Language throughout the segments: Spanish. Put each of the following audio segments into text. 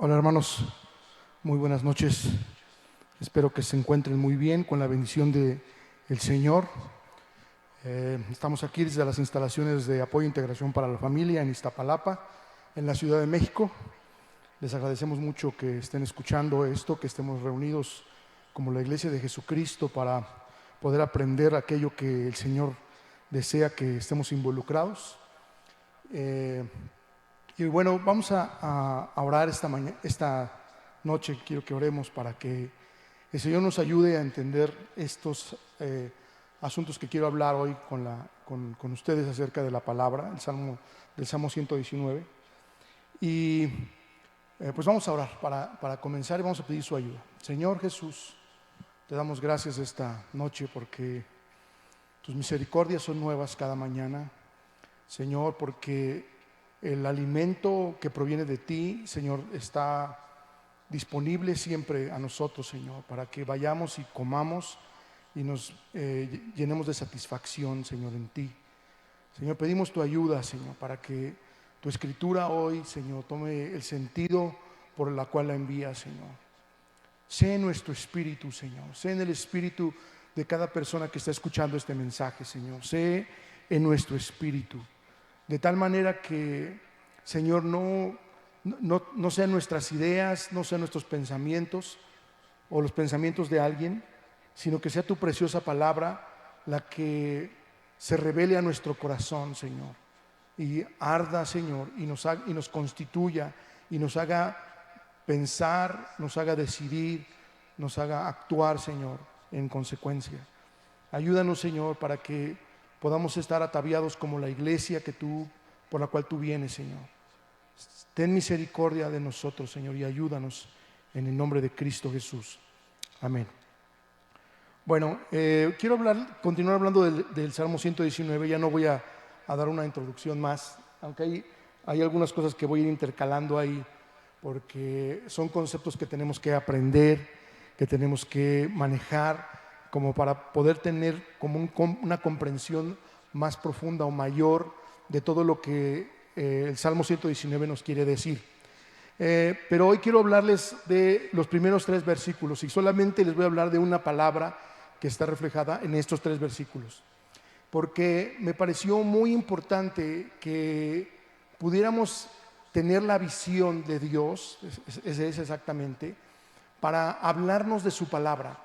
Hola hermanos, muy buenas noches. Espero que se encuentren muy bien con la bendición del Señor. Estamos aquí desde las instalaciones de Apoyo e Integración para la Familia en Iztapalapa, en la Ciudad de México. Les agradecemos mucho que estén escuchando esto, que estemos reunidos como la Iglesia de Jesucristo para poder aprender aquello que el Señor desea que estemos involucrados. Y bueno, vamos a orar esta noche. Quiero que oremos para que el Señor nos ayude a entender estos asuntos que quiero hablar hoy con ustedes acerca de la palabra, del Salmo 119. Y pues vamos a orar para comenzar y vamos a pedir su ayuda. Señor Jesús, te damos gracias esta noche porque tus misericordias son nuevas cada mañana. Señor, porque el alimento que proviene de ti, Señor, está disponible siempre a nosotros, Señor, para que vayamos y comamos y nos llenemos de satisfacción, Señor, en ti. Señor, pedimos tu ayuda, Señor, para que tu escritura hoy, Señor, tome el sentido por la cual la envías, Señor. Sé en nuestro espíritu, Señor. Sé en el espíritu de cada persona que está escuchando este mensaje, Señor. Sé en nuestro espíritu. De tal manera que, Señor, no sean nuestras ideas, no sean nuestros pensamientos o los pensamientos de alguien, sino que sea tu preciosa palabra la que se revele a nuestro corazón, Señor, y arda, Señor, y nos constituya y nos haga pensar, nos haga decidir, nos haga actuar, Señor, en consecuencia. Ayúdanos, Señor, para que podamos estar ataviados como la iglesia por la cual tú vienes, Señor. Ten misericordia de nosotros, Señor, y ayúdanos en el nombre de Cristo Jesús. Amén. Bueno, quiero continuar hablando del Salmo 119. Ya no voy a dar una introducción más, aunque hay algunas cosas que voy a ir intercalando ahí, porque son conceptos que tenemos que aprender, que tenemos que manejar, como para poder tener como una comprensión más profunda o mayor de todo lo que el Salmo 119 nos quiere decir. Pero hoy quiero hablarles de los primeros 3 versículos y solamente les voy a hablar de una palabra que está reflejada en estos 3 versículos, porque me pareció muy importante que pudiéramos tener la visión de Dios, es exactamente, para hablarnos de su palabra.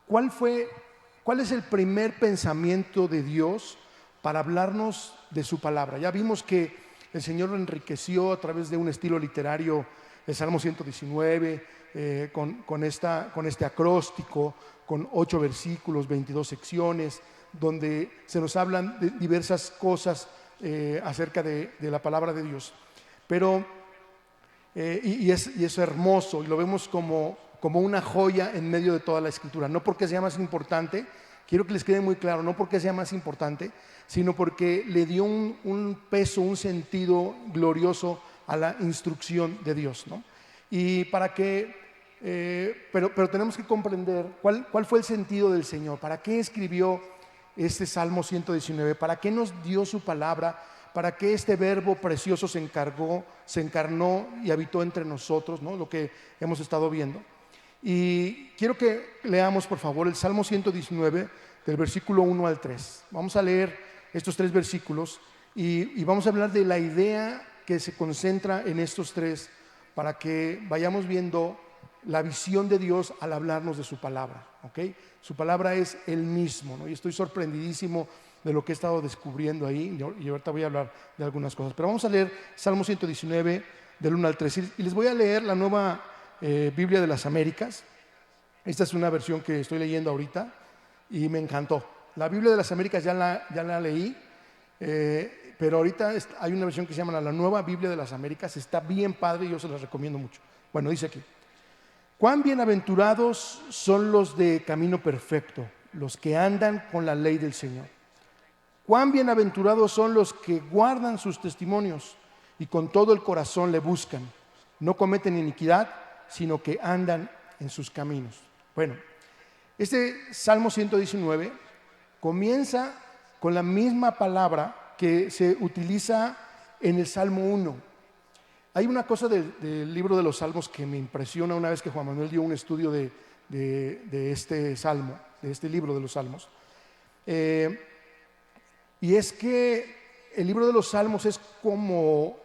¿Cuál es el primer pensamiento de Dios para hablarnos de su palabra? Ya vimos que el Señor lo enriqueció a través de un estilo literario, el Salmo 119, con este acróstico, con 8 versículos, 22 secciones, donde se nos hablan de diversas cosas acerca de la palabra de Dios. Pero, y es hermoso, y lo vemos como una joya en medio de toda la escritura. No porque sea más importante, quiero que les quede muy claro, no porque sea más importante, sino porque le dio un peso, un sentido glorioso a la instrucción de Dios, ¿no? Y para que, pero tenemos que comprender cuál fue el sentido del Señor, para qué escribió este Salmo 119, para qué nos dio su palabra, para que este verbo precioso se encarnó y habitó entre nosotros, ¿no? Lo que hemos estado viendo. Y quiero que leamos, por favor, el Salmo 119, del versículo 1 al 3. Vamos a leer estos 3 versículos y vamos a hablar de la idea que se concentra en estos 3 para que vayamos viendo la visión de Dios al hablarnos de su palabra, ¿ok? Su palabra es Él mismo, ¿no? Y estoy sorprendidísimo de lo que he estado descubriendo ahí, y ahorita voy a hablar de algunas cosas. Pero vamos a leer Salmo 119, del 1 al 3, y les voy a leer la nueva Biblia de las Américas. Esta es una versión que estoy leyendo ahorita y me encantó. La Biblia de las Américas ya la leí, pero ahorita hay una versión que se llama la Nueva Biblia de las Américas. Está bien padre y yo se las recomiendo mucho. Bueno, dice aquí: cuán bienaventurados son los de camino perfecto, los que andan con la ley del Señor. Cuán bienaventurados son los que guardan sus testimonios y con todo el corazón le buscan. No cometen iniquidad, sino que andan en sus caminos. Bueno, este Salmo 119 comienza con la misma palabra que se utiliza en el Salmo 1. Hay una cosa del libro de los Salmos que me impresiona una vez que Juan Manuel dio un estudio de este salmo, de este libro de los Salmos. Y es que el libro de los Salmos es como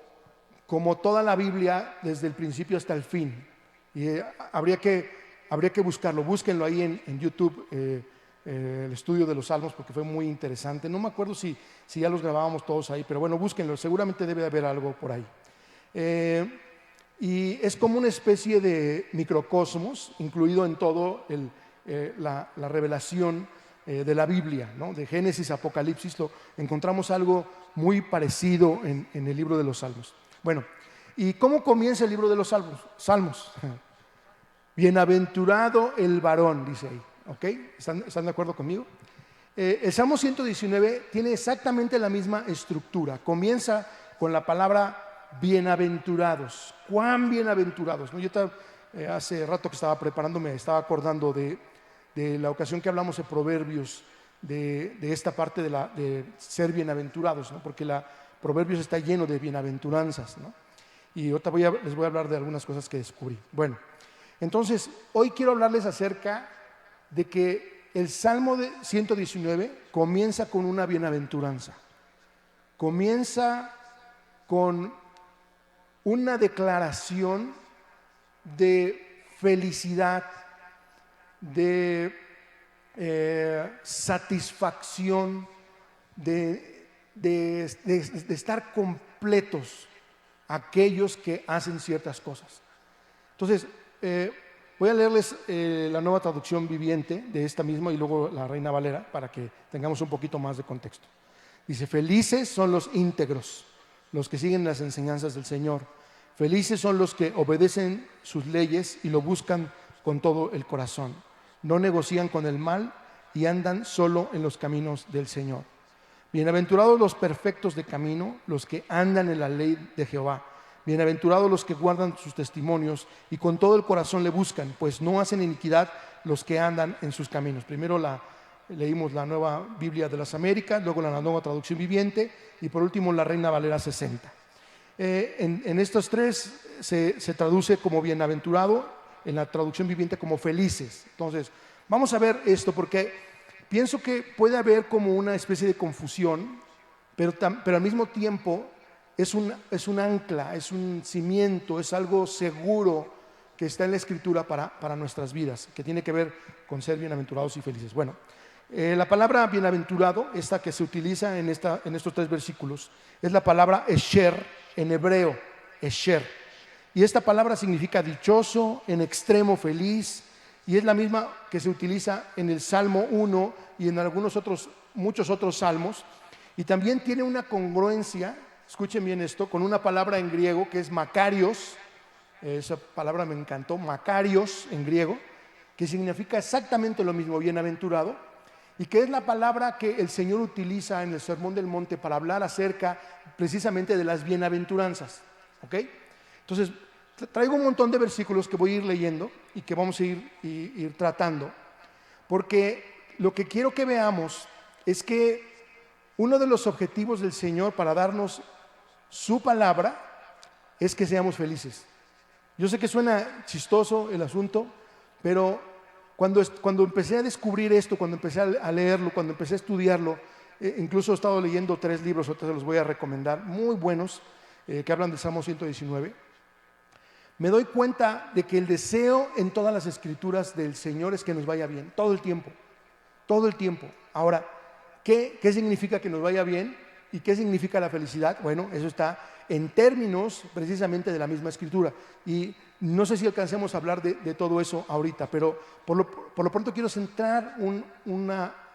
toda la Biblia desde el principio hasta el fin. Y habría que buscarlo, búsquenlo ahí en YouTube, el estudio de los Salmos, porque fue muy interesante. No me acuerdo si ya los grabábamos todos ahí, pero bueno, búsquenlo, seguramente debe de haber algo por ahí. Y es como una especie de microcosmos, incluido en todo la revelación de la Biblia, ¿no? De Génesis a Apocalipsis, encontramos algo muy parecido en el libro de los Salmos. Bueno, ¿y cómo comienza el libro de los Salmos? Bienaventurado el varón, dice ahí. ¿Ok? ¿Están de acuerdo conmigo? El Salmo 119 tiene exactamente la misma estructura. Comienza con la palabra bienaventurados. ¿Cuán bienaventurados? ¿No? Yo hace rato que estaba preparándome, estaba acordando de la ocasión que hablamos de Proverbios, de esta parte de ser bienaventurados, ¿no? Porque Proverbios está lleno de bienaventuranzas, ¿no? Y ahorita les voy a hablar de algunas cosas que descubrí. Bueno, entonces, hoy quiero hablarles acerca de que el Salmo 119 comienza con una bienaventuranza. Comienza con una declaración de felicidad, de satisfacción, de estar completos aquellos que hacen ciertas cosas. Entonces, voy a leerles la Nueva Traducción Viviente de esta misma y luego la Reina Valera para que tengamos un poquito más de contexto. Dice: felices son los íntegros, los que siguen las enseñanzas del Señor. Felices son los que obedecen sus leyes y lo buscan con todo el corazón. No negocian con el mal y andan solo en los caminos del Señor. Bienaventurados los perfectos de camino, los que andan en la ley de Jehová. Bienaventurados los que guardan sus testimonios y con todo el corazón le buscan, pues no hacen iniquidad los que andan en sus caminos. Primero leímos la Nueva Biblia de las Américas, luego la Nueva Traducción Viviente y por último la Reina Valera 60. En estos tres se traduce como bienaventurado, en la Traducción Viviente como felices. Entonces, vamos a ver esto porque pienso que puede haber como una especie de confusión, pero al mismo tiempo es un ancla, es un cimiento, es algo seguro que está en la Escritura para nuestras vidas, que tiene que ver con ser bienaventurados y felices. Bueno, la palabra bienaventurado, esta que se utiliza en estos tres versículos, es la palabra esher en hebreo, esher. Y esta palabra significa dichoso, en extremo feliz, y es la misma que se utiliza en el Salmo 1 y en muchos otros salmos. Y también tiene una congruencia, escuchen bien esto, con una palabra en griego que es makarios. Esa palabra me encantó, makarios en griego, que significa exactamente lo mismo, bienaventurado, y que es la palabra que el Señor utiliza en el Sermón del Monte para hablar acerca precisamente de las bienaventuranzas. ¿Ok? Entonces, traigo un montón de versículos que voy a ir leyendo y que vamos a ir tratando, porque lo que quiero que veamos es que uno de los objetivos del Señor para darnos su palabra es que seamos felices. Yo sé que suena chistoso el asunto, pero cuando empecé a descubrir esto, cuando empecé a leerlo, cuando empecé a estudiarlo, incluso he estado leyendo 3 libros, otros se los voy a recomendar, muy buenos, que hablan del Salmo 119. Me doy cuenta de que el deseo en todas las escrituras del Señor es que nos vaya bien, todo el tiempo, todo el tiempo. Ahora, ¿qué significa que nos vaya bien? ¿Y qué significa la felicidad? Bueno, eso está en términos precisamente de la misma escritura. Y no sé si alcancemos a hablar de todo eso ahorita, pero por lo pronto quiero centrar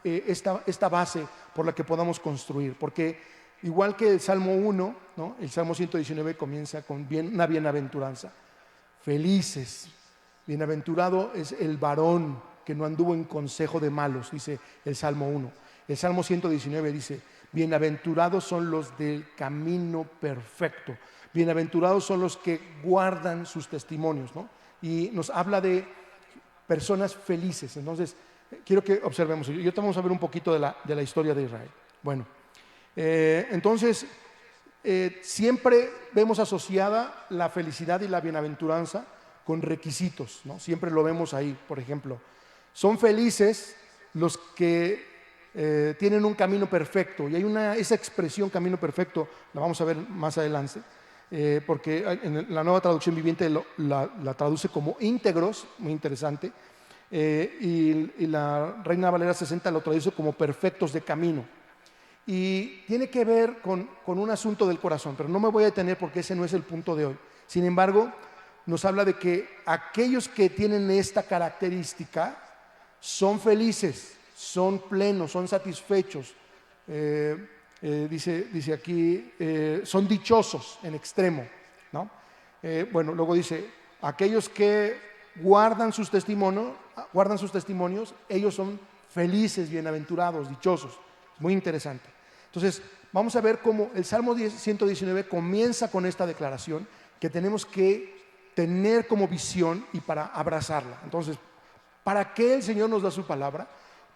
esta base por la que podamos construir, porque igual que el Salmo 1, ¿no? El Salmo 119 comienza con una bienaventuranza. Felices, bienaventurado es el varón que no anduvo en consejo de malos, dice el Salmo 1. El Salmo 119 dice: bienaventurados son los del camino perfecto, bienaventurados son los que guardan sus testimonios, ¿no? Y nos habla de personas felices. Entonces, quiero que observemos. Yo te vamos a ver un poquito de la historia de Israel. Bueno, entonces, siempre vemos asociada la felicidad y la bienaventuranza con requisitos, ¿no? Siempre lo vemos ahí. Por ejemplo, son felices los que tienen un camino perfecto, y hay esa expresión camino perfecto, la vamos a ver más adelante, porque en la Nueva Traducción Viviente la traduce como íntegros, muy interesante, y la Reina Valera 60 lo traduce como perfectos de camino. Y tiene que ver con un asunto del corazón, pero no me voy a detener porque ese no es el punto de hoy. Sin embargo, nos habla de que aquellos que tienen esta característica son felices, son plenos, son satisfechos. Dice aquí, son dichosos en extremo, ¿no? Bueno, luego dice, aquellos que guardan sus testimonios, ellos son felices, bienaventurados, dichosos. Muy interesante. Entonces, vamos a ver cómo el Salmo 119 comienza con esta declaración que tenemos que tener como visión y para abrazarla. Entonces, ¿para qué el Señor nos da su palabra?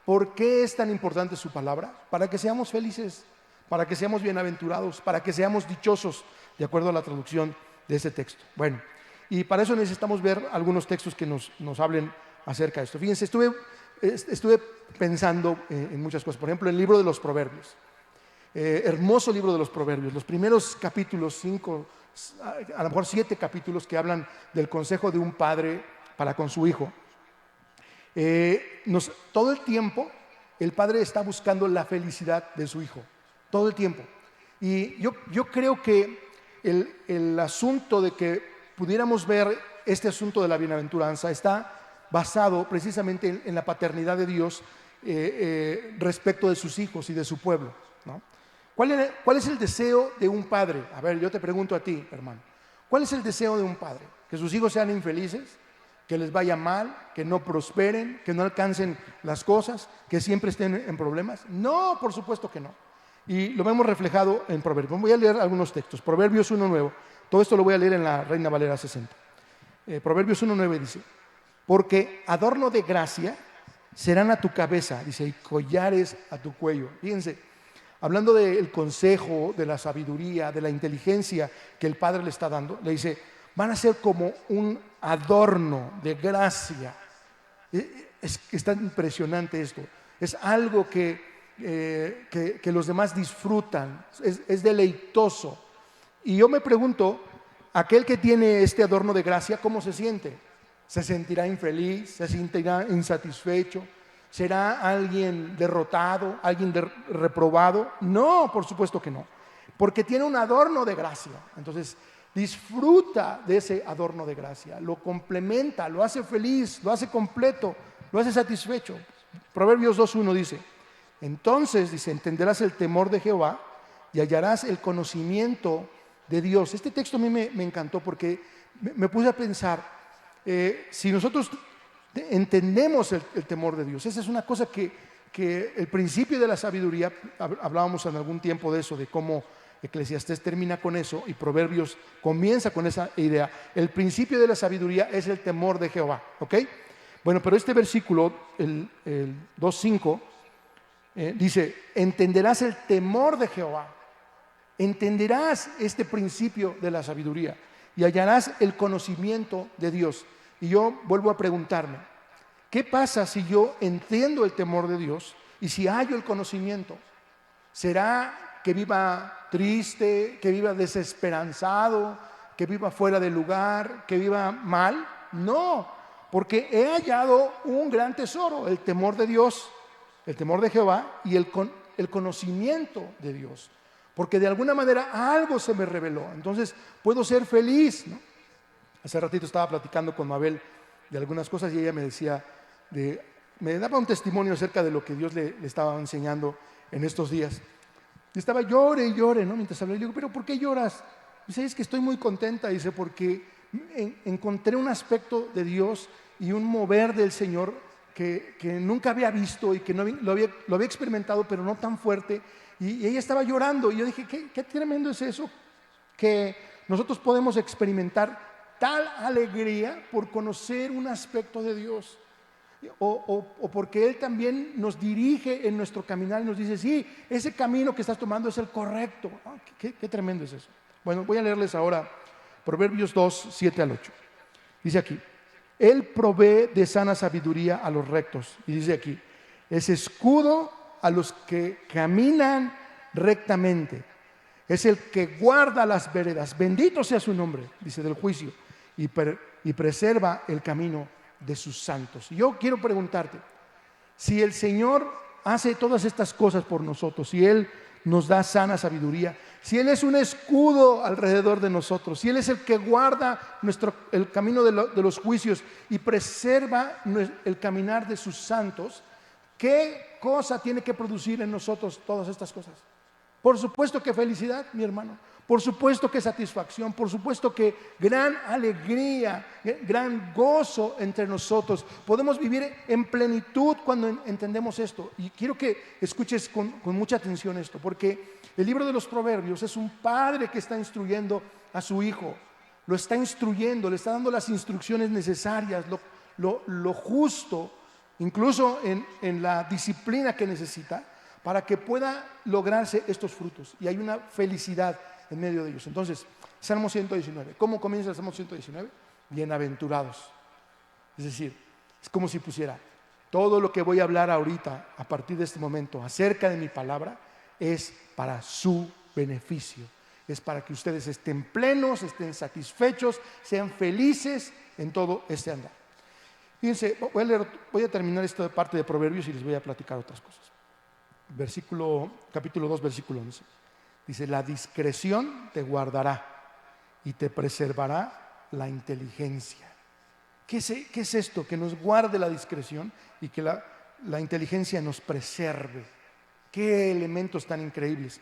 ¿Por qué es tan importante su palabra? Para que seamos felices, para que seamos bienaventurados, para que seamos dichosos, de acuerdo a la traducción de este texto. Bueno, y para eso necesitamos ver algunos textos que nos hablen acerca de esto. Fíjense, estuve pensando en muchas cosas. Por ejemplo, el libro de los Proverbios. Hermoso libro de los Proverbios. Los primeros capítulos, 5, a lo mejor 7 capítulos que hablan del consejo de un padre para con su hijo. Todo el tiempo el padre está buscando la felicidad de su hijo, todo el tiempo. Y yo creo que el asunto de que pudiéramos ver este asunto de la bienaventuranza está basado precisamente en la paternidad de Dios respecto de sus hijos y de su pueblo, ¿no? ¿Cuál es el deseo de un padre? A ver, yo te pregunto a ti, hermano, ¿cuál es el deseo de un padre? ¿Que sus hijos sean infelices? ¿Que les vaya mal? ¿Que no prosperen? ¿Que no alcancen las cosas? ¿Que siempre estén en problemas? No, por supuesto que no. Y lo vemos reflejado en Proverbios. Voy a leer algunos textos. Proverbios 1:9. Todo esto lo voy a leer en la Reina Valera 60. Proverbios 1:9 dice, porque adorno de gracia serán a tu cabeza, dice, y collares a tu cuello. Fíjense, hablando del consejo, de la sabiduría, de la inteligencia que el Padre le está dando, le dice, van a ser como un adorno de gracia. Es tan impresionante esto. Es algo que los demás disfrutan, es deleitoso. Y yo me pregunto, aquel que tiene este adorno de gracia, ¿cómo se siente? ¿Se sentirá infeliz? ¿Se sentirá insatisfecho? ¿Será alguien derrotado? ¿Alguien reprobado? No, por supuesto que no, porque tiene un adorno de gracia. Entonces, disfruta de ese adorno de gracia, lo complementa, lo hace feliz, lo hace completo, lo hace satisfecho. Proverbios 2:1 dice, entonces, dice, entenderás el temor de Jehová y hallarás el conocimiento de Dios. Este texto a mí me encantó porque me puse a pensar, si nosotros entendemos el temor de Dios, esa es una cosa que el principio de la sabiduría, hablábamos en algún tiempo de eso, de cómo Eclesiastés termina con eso y Proverbios comienza con esa idea. El principio de la sabiduría es el temor de Jehová, ¿ok? Bueno, pero este versículo, el 2:5, dice, entenderás el temor de Jehová, entenderás este principio de la sabiduría y hallarás el conocimiento de Dios. Y yo vuelvo a preguntarme, ¿qué pasa si yo entiendo el temor de Dios y si hallo el conocimiento? ¿Será que viva triste, que viva desesperanzado, que viva fuera de lugar, que viva mal? No, porque he hallado un gran tesoro, el temor de Dios, el temor de Jehová y el conocimiento de Dios. Porque de alguna manera algo se me reveló, entonces puedo ser feliz, ¿no? Hace ratito estaba platicando con Mabel de algunas cosas y ella me decía, me daba un testimonio acerca de lo que Dios le estaba enseñando en estos días. Y estaba llore y llore, ¿no? Mientras hablaba, le digo, ¿pero por qué lloras? Dice, es que estoy muy contenta, dice, porque encontré un aspecto de Dios y un mover del Señor que nunca había visto y que no lo había experimentado, pero no tan fuerte. Y ella estaba llorando y yo dije, qué tremendo es eso, que nosotros podemos experimentar tal alegría por conocer un aspecto de Dios. o porque Él también nos dirige en nuestro caminar y nos dice, sí, ese camino que estás tomando es el correcto. Qué tremendo es eso. Bueno, voy a leerles ahora Proverbios 2, 7 al 8. Dice aquí, Él provee de sana sabiduría a los rectos. Y dice aquí, es escudo a los que caminan rectamente. Es el que guarda las veredas. Bendito sea su nombre, dice, del juicio. Y preserva el camino de sus santos. Y yo quiero preguntarte, si el Señor hace todas estas cosas por nosotros, si Él nos da sana sabiduría, si Él es un escudo alrededor de nosotros, si Él es el que guarda el camino de los juicios y preserva el caminar de sus santos, ¿qué cosa tiene que producir en nosotros todas estas cosas? Por supuesto que felicidad, mi hermano. Por supuesto que satisfacción, por supuesto que gran alegría, gran gozo entre nosotros. Podemos vivir en plenitud cuando entendemos esto. Y quiero que escuches con mucha atención esto, porque el libro de los Proverbios es un padre que está instruyendo a su hijo. Lo está instruyendo, le está dando las instrucciones necesarias, lo justo, incluso en la disciplina que necesita, para que pueda lograrse estos frutos. Y hay una felicidad en medio de ellos. Entonces, Salmo 119. ¿Cómo comienza el Salmo 119? Bienaventurados. Es decir, es como si pusiera, todo lo que voy a hablar ahorita, a partir de este momento, acerca de mi palabra, es para su beneficio. Es para que ustedes estén plenos, estén satisfechos, sean felices en todo este andar. Fíjense, voy a terminar esta parte de Proverbios y les voy a platicar otras cosas. Capítulo 2, versículo 11. Dice, la discreción te guardará y te preservará la inteligencia. ¿Qué es esto? Que nos guarde la discreción y que la inteligencia nos preserve. Qué elementos tan increíbles.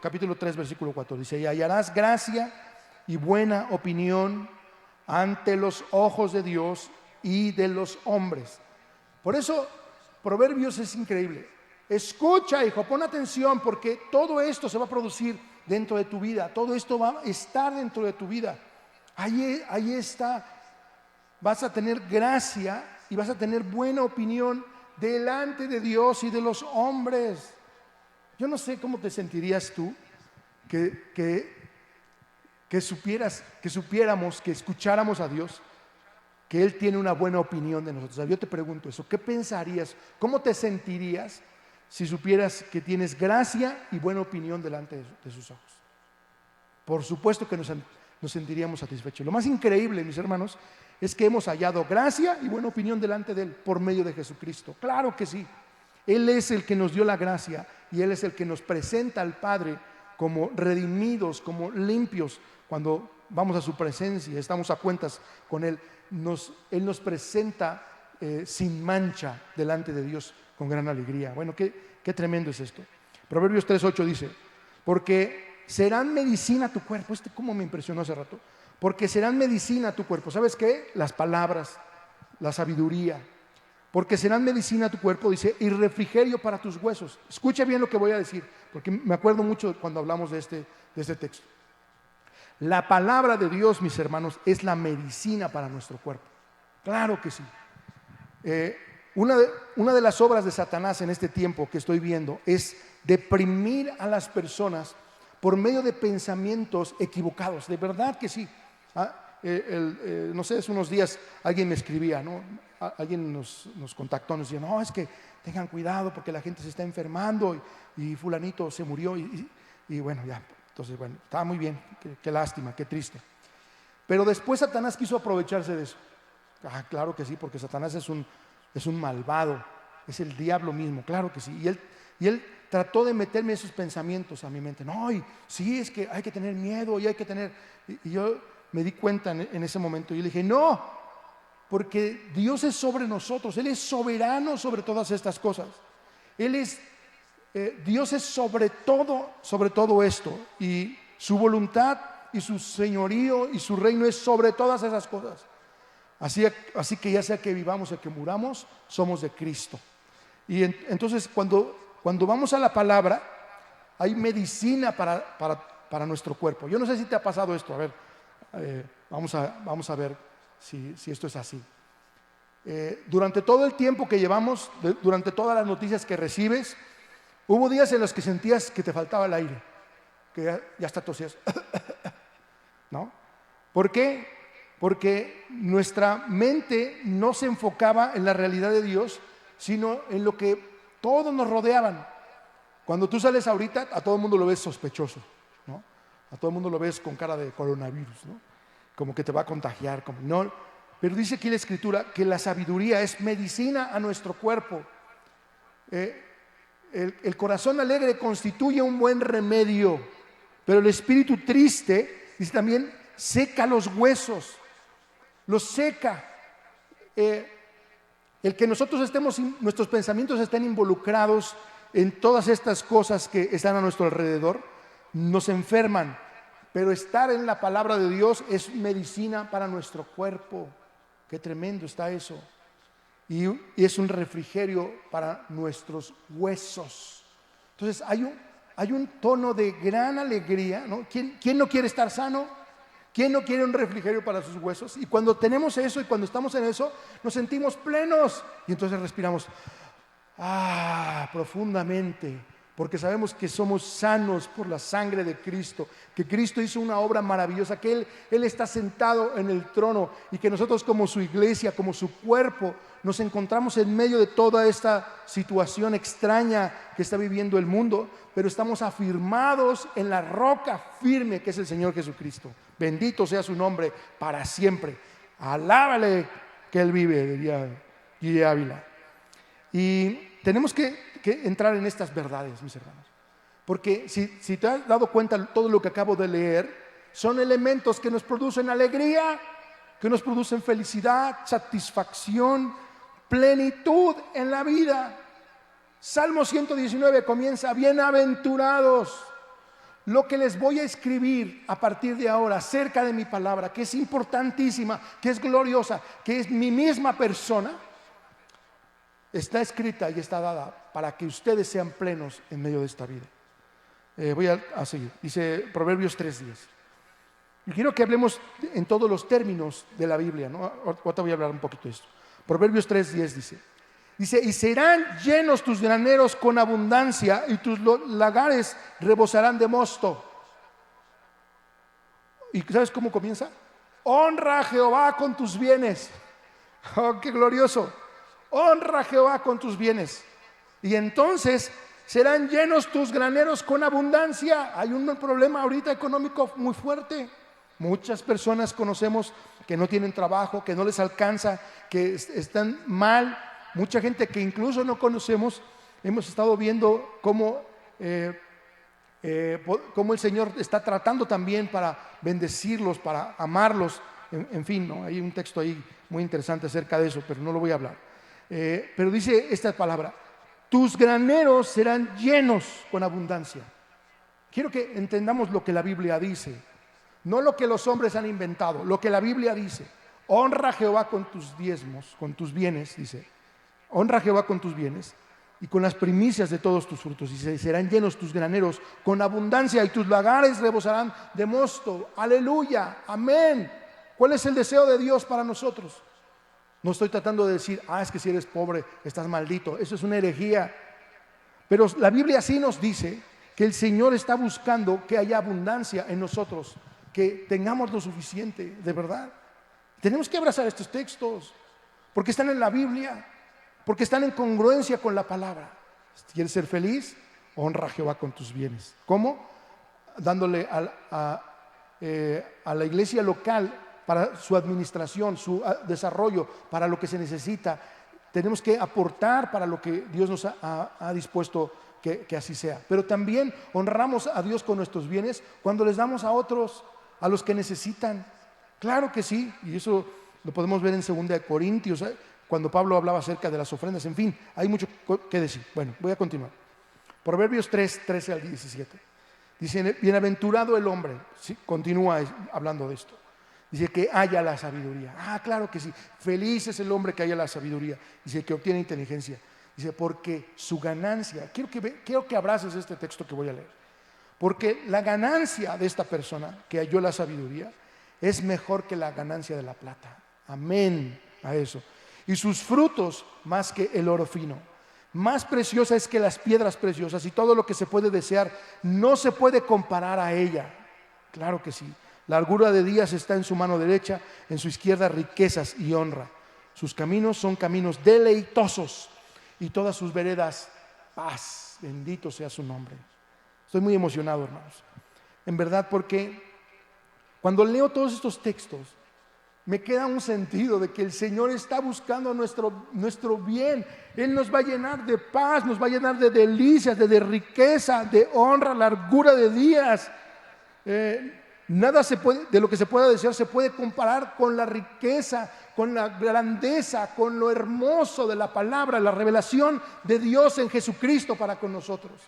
Capítulo 3, versículo 4. Dice, y hallarás gracia y buena opinión ante los ojos de Dios y de los hombres. Por eso, Proverbios es increíble. Escucha, hijo, pon atención, porque todo esto se va a producir dentro de tu vida. Todo esto va a estar dentro de tu vida. Ahí está. Vas a tener gracia y vas a tener buena opinión delante de Dios y de los hombres. Yo no sé cómo te sentirías tú que supiéramos, que escucháramos a Dios, que Él tiene una buena opinión de nosotros. O sea, yo te pregunto eso, ¿qué pensarías? ¿Cómo te sentirías si supieras que tienes gracia y buena opinión delante de sus ojos? Por supuesto que nos sentiríamos satisfechos. Lo más increíble, mis hermanos, es que hemos hallado gracia y buena opinión delante de Él por medio de Jesucristo. Claro que sí. Él es el que nos dio la gracia y Él es el que nos presenta al Padre como redimidos, como limpios. Cuando vamos a su presencia, estamos a cuentas con Él, Él nos presenta sin mancha delante de Dios con gran alegría. Bueno, qué tremendo es esto. Proverbios 3:8 dice, porque serán medicina a tu cuerpo. Cómo me impresionó hace rato. Porque serán medicina a tu cuerpo. ¿Sabes qué? Las palabras, la sabiduría. Porque serán medicina a tu cuerpo, dice, y refrigerio para tus huesos. Escucha bien lo que voy a decir, porque me acuerdo mucho cuando hablamos de este texto. La palabra de Dios, mis hermanos, es la medicina para nuestro cuerpo. Claro que sí. Una de las obras de Satanás en este tiempo que estoy viendo es deprimir a las personas por medio de pensamientos equivocados. De verdad que sí. No sé, hace unos días alguien me escribía, ¿no? Alguien nos contactó, nos decía, no, es que tengan cuidado porque la gente se está enfermando y fulanito se murió y bueno, ya. Entonces, bueno, estaba muy bien, qué lástima, qué triste. Pero después Satanás quiso aprovecharse de eso. Claro que sí, porque Satanás es un malvado, es el diablo mismo, claro que sí. Y él trató de meterme esos pensamientos a mi mente. No, sí, es que hay que tener miedo y hay que tener... Y yo me di cuenta en ese momento y le dije, no, porque Dios es sobre nosotros, Él es soberano sobre todas estas cosas. Dios es sobre todo esto, y su voluntad y su señorío y su reino es sobre todas esas cosas. Así que ya sea que vivamos o que muramos, somos de Cristo. Y entonces cuando vamos a la palabra, hay medicina para nuestro cuerpo. Yo no sé si te ha pasado esto, a ver, vamos a ver si esto es así. Durante todo el tiempo que llevamos, durante todas las noticias que recibes, hubo días en los que sentías que te faltaba el aire, que ya hasta tosías, ¿no? ¿Por qué? Porque nuestra mente no se enfocaba en la realidad de Dios, sino en lo que todos nos rodeaban. Cuando tú sales ahorita, a todo el mundo lo ves sospechoso, ¿no? A todo el mundo lo ves con cara de coronavirus, ¿no? Como que te va a contagiar, como no. Pero dice aquí la Escritura que la sabiduría es medicina a nuestro cuerpo. El corazón alegre constituye un buen remedio, pero el espíritu triste, dice también, seca los huesos, los seca. El que nuestros pensamientos estén involucrados en todas estas cosas que están a nuestro alrededor, nos enferman. Pero estar en la palabra de Dios es medicina para nuestro cuerpo. Qué tremendo está eso. Y es un refrigerio para nuestros huesos. Entonces hay un tono de gran alegría, ¿no? ¿Quién no quiere estar sano? ¿Quién no quiere un refrigerio para sus huesos? Y cuando tenemos eso y cuando estamos en eso, nos sentimos plenos. Y entonces respiramos profundamente, porque sabemos que somos sanos por la sangre de Cristo, que Cristo hizo una obra maravillosa, que Él está sentado en el trono y que nosotros como su iglesia, como su cuerpo, nos encontramos en medio de toda esta situación extraña que está viviendo el mundo, pero estamos afirmados en la roca firme que es el Señor Jesucristo. Bendito sea su nombre para siempre. Alábale que Él vive, diría Guille Ávila. Y tenemos que entrar en estas verdades, mis hermanos, porque si te has dado cuenta, todo lo que acabo de leer son elementos que nos producen alegría, que nos producen felicidad, satisfacción, plenitud en la vida. Salmo 119 comienza: bienaventurados. Lo que les voy a escribir a partir de ahora acerca de mi palabra, que es importantísima, que es gloriosa, que es mi misma persona, está escrita y está dada para que ustedes sean plenos en medio de esta vida. Voy a seguir. Dice Proverbios 3:10. Y quiero que hablemos en todos los términos de la Biblia, ¿no? Ahorita voy a hablar un poquito de esto. Proverbios 3:10 dice, y serán llenos tus graneros con abundancia y tus lagares rebosarán de mosto. ¿Y sabes cómo comienza? Honra a Jehová con tus bienes. Oh, qué glorioso. Honra a Jehová con tus bienes. Y entonces serán llenos tus graneros con abundancia. Hay un problema ahorita económico muy fuerte. Muchas personas conocemos que no tienen trabajo, que no les alcanza, que están mal. Mucha gente que incluso no conocemos, hemos estado viendo cómo el Señor está tratando también para bendecirlos, para amarlos. En fin, ¿no? Hay un texto ahí muy interesante acerca de eso, pero no lo voy a hablar. Pero dice esta palabra: tus graneros serán llenos con abundancia. Quiero que entendamos lo que la Biblia dice, no lo que los hombres han inventado, lo que la Biblia dice. Honra a Jehová con tus diezmos, con tus bienes, dice. Honra a Jehová con tus bienes y con las primicias de todos tus frutos. Dice, serán llenos tus graneros con abundancia y tus lagares rebosarán de mosto. Aleluya, amén. ¿Cuál es el deseo de Dios para nosotros? No estoy tratando de decir, es que si eres pobre, estás maldito. Eso es una herejía. Pero la Biblia sí nos dice que el Señor está buscando que haya abundancia en nosotros, que tengamos lo suficiente, de verdad. Tenemos que abrazar estos textos, porque están en la Biblia, porque están en congruencia con la palabra. ¿Quieres ser feliz? Honra a Jehová con tus bienes. ¿Cómo? Dándole a la iglesia local para su administración, su desarrollo, para lo que se necesita. Tenemos que aportar para lo que Dios nos ha dispuesto que así sea. Pero también honramos a Dios con nuestros bienes cuando les damos a otros, a los que necesitan. Claro que sí, y eso lo podemos ver en 2 Corintios, cuando Pablo hablaba acerca de las ofrendas. En fin, hay mucho que decir. Bueno, voy a continuar. Proverbios 3:13 al 17. Dice, bienaventurado el hombre. Sí, continúa hablando de esto. Dice que haya la sabiduría. Claro que sí. Feliz es el hombre que haya la sabiduría. Dice que obtiene inteligencia. Dice, porque su ganancia. Quiero que abraces este texto que voy a leer. Porque la ganancia de esta persona que halló la sabiduría es mejor que la ganancia de la plata. Amén a eso. y sus frutos más que el oro fino. Más preciosa es que las piedras preciosas, y todo lo que se puede desear no se puede comparar a ella. Claro que sí. Largura de días está en su mano derecha, en su izquierda riquezas y honra. Sus caminos son caminos deleitosos y todas sus veredas paz. Bendito sea su nombre. Estoy muy emocionado, hermanos. En verdad, porque cuando leo todos estos textos, me queda un sentido de que el Señor está buscando nuestro bien. Él nos va a llenar de paz, nos va a llenar de delicias, de riqueza, de honra, largura de días. Nada de lo que se pueda desear se puede comparar con la riqueza, con la grandeza, con lo hermoso de la palabra, la revelación de Dios en Jesucristo para con nosotros.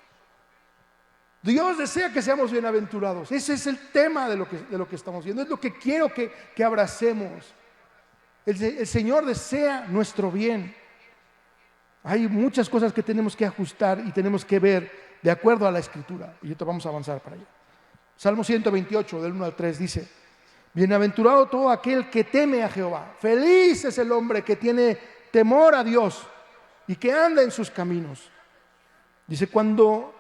Dios desea que seamos bienaventurados. Ese es el tema de lo que estamos viendo. Es lo que quiero que abracemos. El Señor desea nuestro bien. Hay muchas cosas que tenemos que ajustar y tenemos que ver de acuerdo a la Escritura. Y ahorita vamos a avanzar para allá. Salmo 128, del 1 al 3 dice: bienaventurado todo aquel que teme a Jehová. Feliz es el hombre que tiene temor a Dios y que anda en sus caminos. Dice: cuando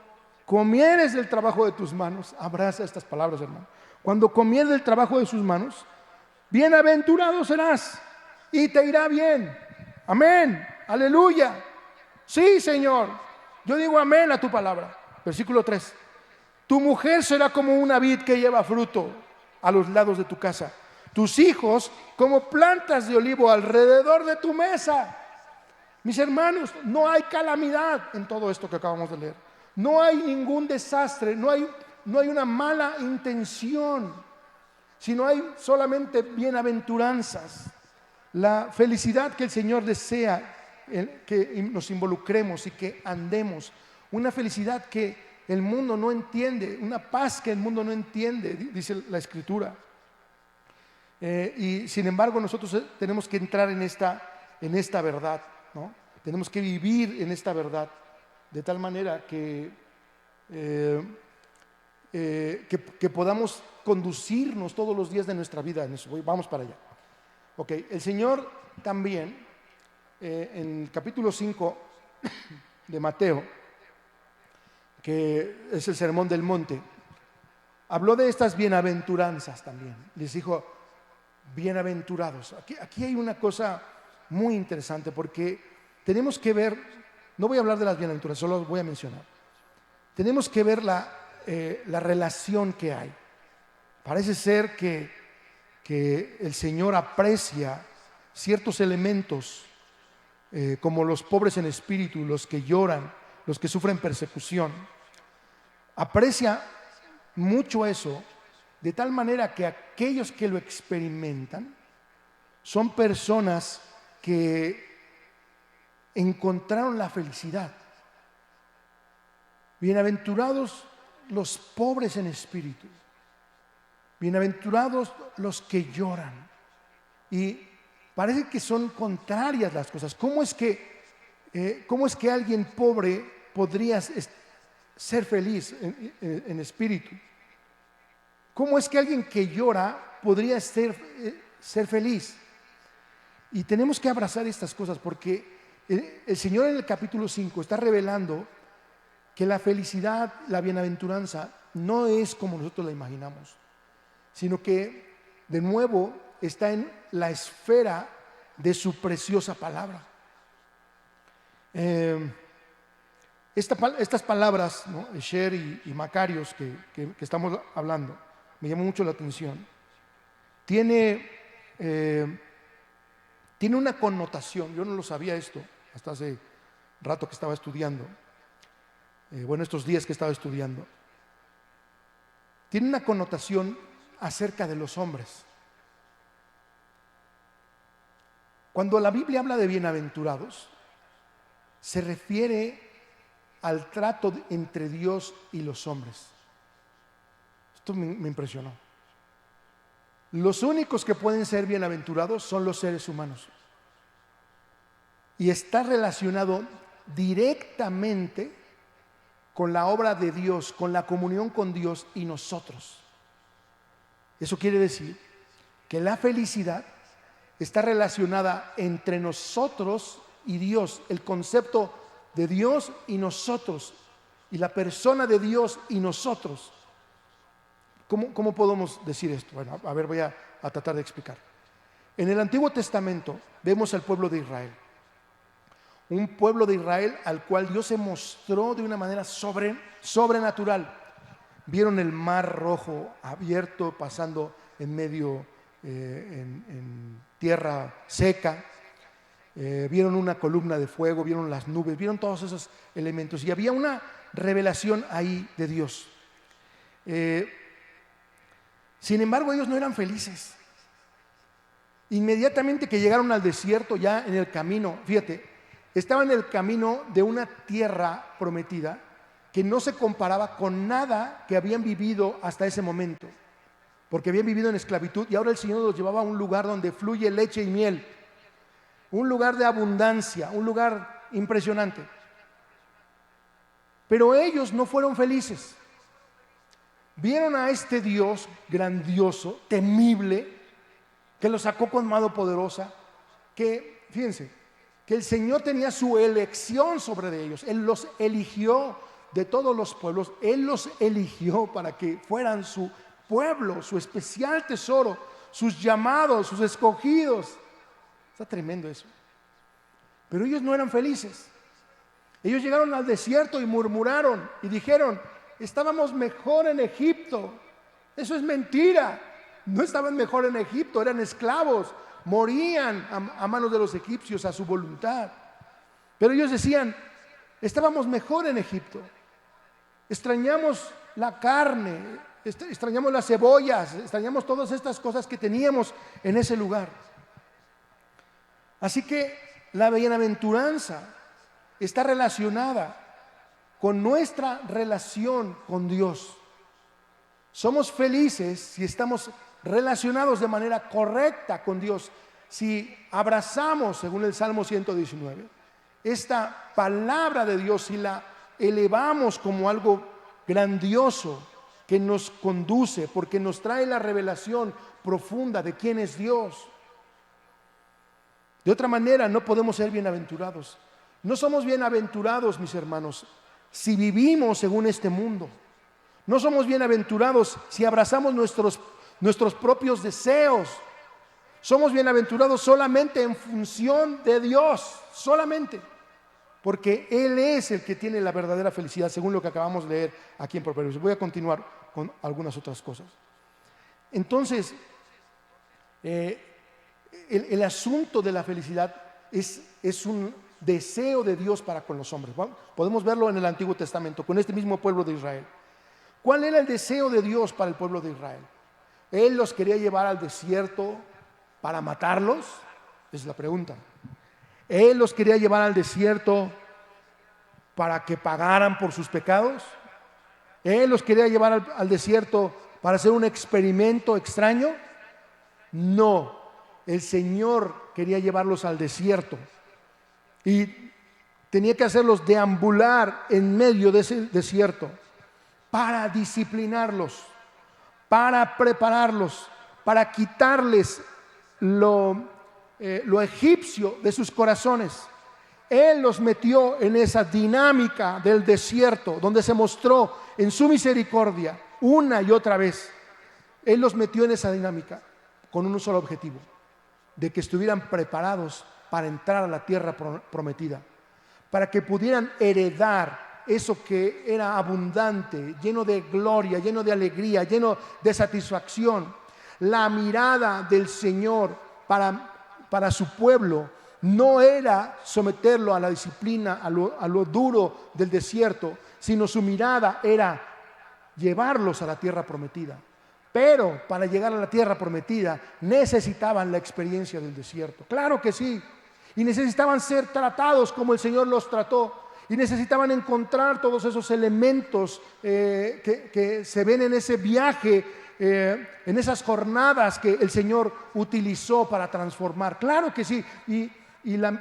comieres del trabajo de tus manos, abraza estas palabras, hermano. Cuando comieres del trabajo de sus manos, bienaventurado serás y te irá bien. Amén, aleluya. Sí, Señor, yo digo amén a tu palabra. Versículo 3: tu mujer será como una vid que lleva fruto a los lados de tu casa, tus hijos como plantas de olivo alrededor de tu mesa. Mis hermanos, no hay calamidad en todo esto que acabamos de leer. No hay ningún desastre, no hay una mala intención, sino hay solamente bienaventuranzas. La felicidad que el Señor desea, que nos involucremos y que andemos, una felicidad que el mundo no entiende, una paz que el mundo no entiende, dice la Escritura. Y sin embargo nosotros tenemos que entrar en esta verdad, ¿no? Tenemos que vivir en esta verdad de tal manera que podamos conducirnos todos los días de nuestra vida en eso. Vamos para allá. Ok, el Señor también en el capítulo 5 de Mateo, que es el Sermón del Monte, habló de estas bienaventuranzas también. Les dijo: bienaventurados. Aquí hay una cosa muy interesante, porque tenemos que ver, no voy a hablar de las bienaventuranzas, solo las voy a mencionar. Tenemos que ver la relación que hay. Parece ser que el Señor aprecia ciertos elementos, como los pobres en espíritu, los que lloran, los que sufren persecución. Aprecia mucho eso, de tal manera que aquellos que lo experimentan son personas que encontraron la felicidad. Bienaventurados los pobres en espíritu, bienaventurados los que lloran. Y parece que son contrarias las cosas. ¿Cómo es que alguien pobre podría ser feliz en espíritu? ¿Cómo es que alguien que llora podría ser feliz? Y tenemos que abrazar estas cosas, porque el Señor en el capítulo 5 está revelando que la felicidad, la bienaventuranza, no es como nosotros la imaginamos, sino que de nuevo está en la esfera de su preciosa palabra. Estas palabras, ¿no?, Esher y Macarios que estamos hablando, me llamó mucho la atención. Tiene una connotación. Yo no lo sabía esto hasta hace rato que estaba estudiando. Estos días que estaba estudiando. Tiene una connotación acerca de los hombres. Cuando la Biblia habla de bienaventurados, se refiere al trato entre Dios y los hombres. Esto me impresionó. Los únicos que pueden ser bienaventurados son los seres humanos. Y está relacionado directamente con la obra de Dios, con la comunión con Dios y nosotros. Eso quiere decir que la felicidad está relacionada entre nosotros y Dios, el concepto de Dios y nosotros, y la persona de Dios y nosotros. ¿Cómo podemos decir esto? Bueno, a ver, voy a tratar de explicar. En el Antiguo Testamento vemos al pueblo de Israel, un pueblo de Israel al cual Dios se mostró de una manera sobrenatural. Vieron el mar Rojo abierto, pasando en medio, en tierra seca. Vieron una columna de fuego, vieron las nubes, vieron todos esos elementos. Y había una revelación ahí de Dios. Sin embargo, ellos no eran felices. Inmediatamente que llegaron al desierto, ya en el camino, fíjate, estaban en el camino de una tierra prometida que no se comparaba con nada que habían vivido hasta ese momento, porque habían vivido en esclavitud y ahora el Señor los llevaba a un lugar donde fluye leche y miel, un lugar de abundancia, un lugar impresionante. Pero ellos no fueron felices. Vieron a este Dios grandioso, temible, que los sacó con mano poderosa, que, fíjense, que el Señor tenía su elección sobre de ellos. Él los eligió de todos los pueblos. Él los eligió para que fueran su pueblo, su especial tesoro, sus llamados, sus escogidos. Está tremendo eso. Pero ellos no eran felices. Ellos llegaron al desierto y murmuraron y dijeron: estábamos mejor en Egipto. Eso es mentira. No estaban mejor en Egipto, eran esclavos, morían a manos de los egipcios a su voluntad. Pero ellos decían: estábamos mejor en Egipto. Extrañamos la carne, extrañamos las cebollas, extrañamos todas estas cosas que teníamos en ese lugar. Así que la bienaventuranza está relacionada con nuestra relación con Dios. Somos felices si estamos relacionados de manera correcta con Dios, si abrazamos, según el Salmo 119, esta palabra de Dios, si la elevamos como algo grandioso que nos conduce, porque nos trae la revelación profunda de quién es Dios. De otra manera no podemos ser bienaventurados. No somos bienaventurados, mis hermanos, si vivimos según este mundo. No somos bienaventurados si abrazamos nuestros propios deseos. Somos bienaventurados solamente en función de Dios, solamente, porque Él es el que tiene la verdadera felicidad, según lo que acabamos de leer aquí en Proverbios. Voy a continuar con algunas otras cosas. Entonces, el asunto de la felicidad es un deseo de Dios para con los hombres. ¿Bueno? Podemos verlo en el Antiguo Testamento, con este mismo pueblo de Israel. ¿Cuál era el deseo de Dios para el pueblo de Israel? ¿Él los quería llevar al desierto para matarlos? Es la pregunta. ¿Él los quería llevar al desierto para que pagaran por sus pecados? ¿Él los quería llevar al desierto para hacer un experimento extraño? No, el Señor quería llevarlos al desierto y tenía que hacerlos deambular en medio de ese desierto para disciplinarlos, para prepararlos, para quitarles lo egipcio de sus corazones. Él los metió en esa dinámica del desierto, donde se mostró en su misericordia una y otra vez. Él los metió en esa dinámica con un solo objetivo: de que estuvieran preparados para entrar a la tierra prometida, para que pudieran heredar eso que era abundante, lleno de gloria, lleno de alegría, lleno de satisfacción. La mirada del Señor para su pueblo no era someterlo a la disciplina, a lo duro del desierto, sino su mirada era llevarlos a la tierra prometida. Pero para llegar a la tierra prometida necesitaban la experiencia del desierto. Claro que sí. Y necesitaban ser tratados como el Señor los trató. Y necesitaban encontrar todos esos elementos que se ven en ese viaje, en esas jornadas que el Señor utilizó para transformar. Claro que sí.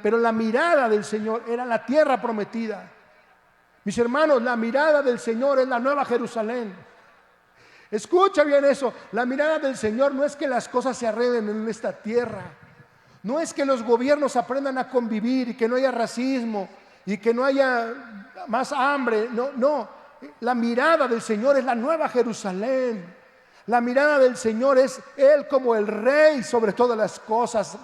Pero la mirada del Señor era la tierra prometida. Mis hermanos, la mirada del Señor es la Nueva Jerusalén. Escucha bien eso. La mirada del Señor no es que las cosas se arreglen en esta tierra. No es que los gobiernos aprendan a convivir y que no haya racismo y que no haya más hambre. No, no. La mirada del Señor es la nueva Jerusalén. La mirada del Señor es Él como el Rey sobre todas las cosas.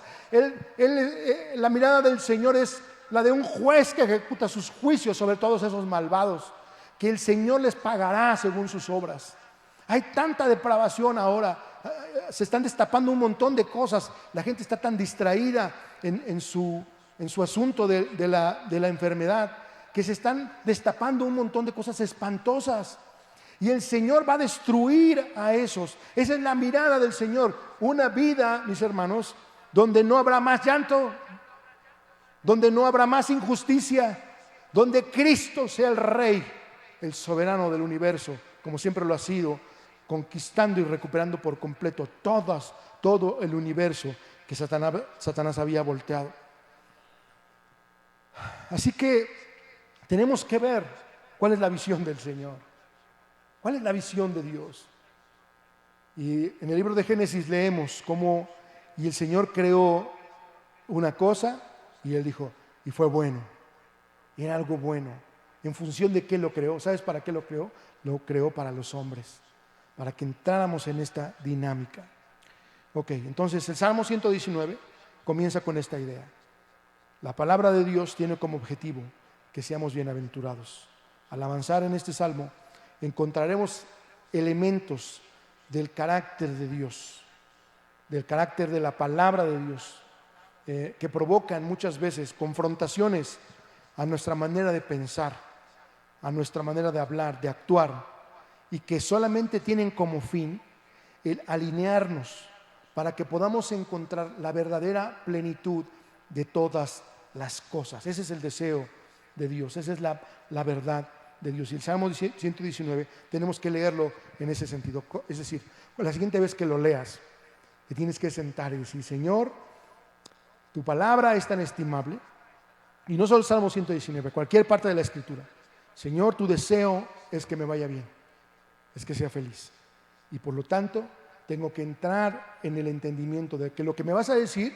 La mirada del Señor es la de un juez que ejecuta sus juicios sobre todos esos malvados, que el Señor les pagará según sus obras. Hay tanta depravación ahora, se están destapando un montón de cosas. La gente está tan distraída en su asunto de la enfermedad, que se están destapando un montón de cosas espantosas. Y el Señor va a destruir a esos. Esa es la mirada del Señor. Una vida, mis hermanos, donde no habrá más llanto, donde no habrá más injusticia, donde Cristo sea el Rey, el soberano del universo, como siempre lo ha sido, conquistando y recuperando por completo todo el universo que Satanás había volteado. Así que tenemos que ver cuál es la visión del Señor. ¿Cuál es la visión de Dios? Y en el libro de Génesis leemos cómo y el Señor creó una cosa y Él dijo, y fue bueno, y era algo bueno. ¿En función de qué lo creó? ¿Sabes para qué lo creó? Lo creó para los hombres, para que entráramos en esta dinámica. Ok, entonces el Salmo 119 comienza con esta idea. La palabra de Dios tiene como objetivo que seamos bienaventurados. Al avanzar en este Salmo, encontraremos elementos del carácter de Dios, del carácter de la palabra de Dios, que provocan muchas veces confrontaciones a nuestra manera de pensar, a nuestra manera de hablar, de actuar, y que solamente tienen como fin el alinearnos para que podamos encontrar la verdadera plenitud de todas las cosas. Ese es el deseo de Dios, esa es la verdad de Dios. Y el Salmo 119 tenemos que leerlo en ese sentido. Es decir, la siguiente vez que lo leas, te tienes que sentar y decir, Señor, tu palabra es tan estimable. Y no solo el Salmo 119, cualquier parte de la Escritura. Señor, tu deseo es que me vaya bien, es que sea feliz. Y por lo tanto, tengo que entrar en el entendimiento de que lo que me vas a decir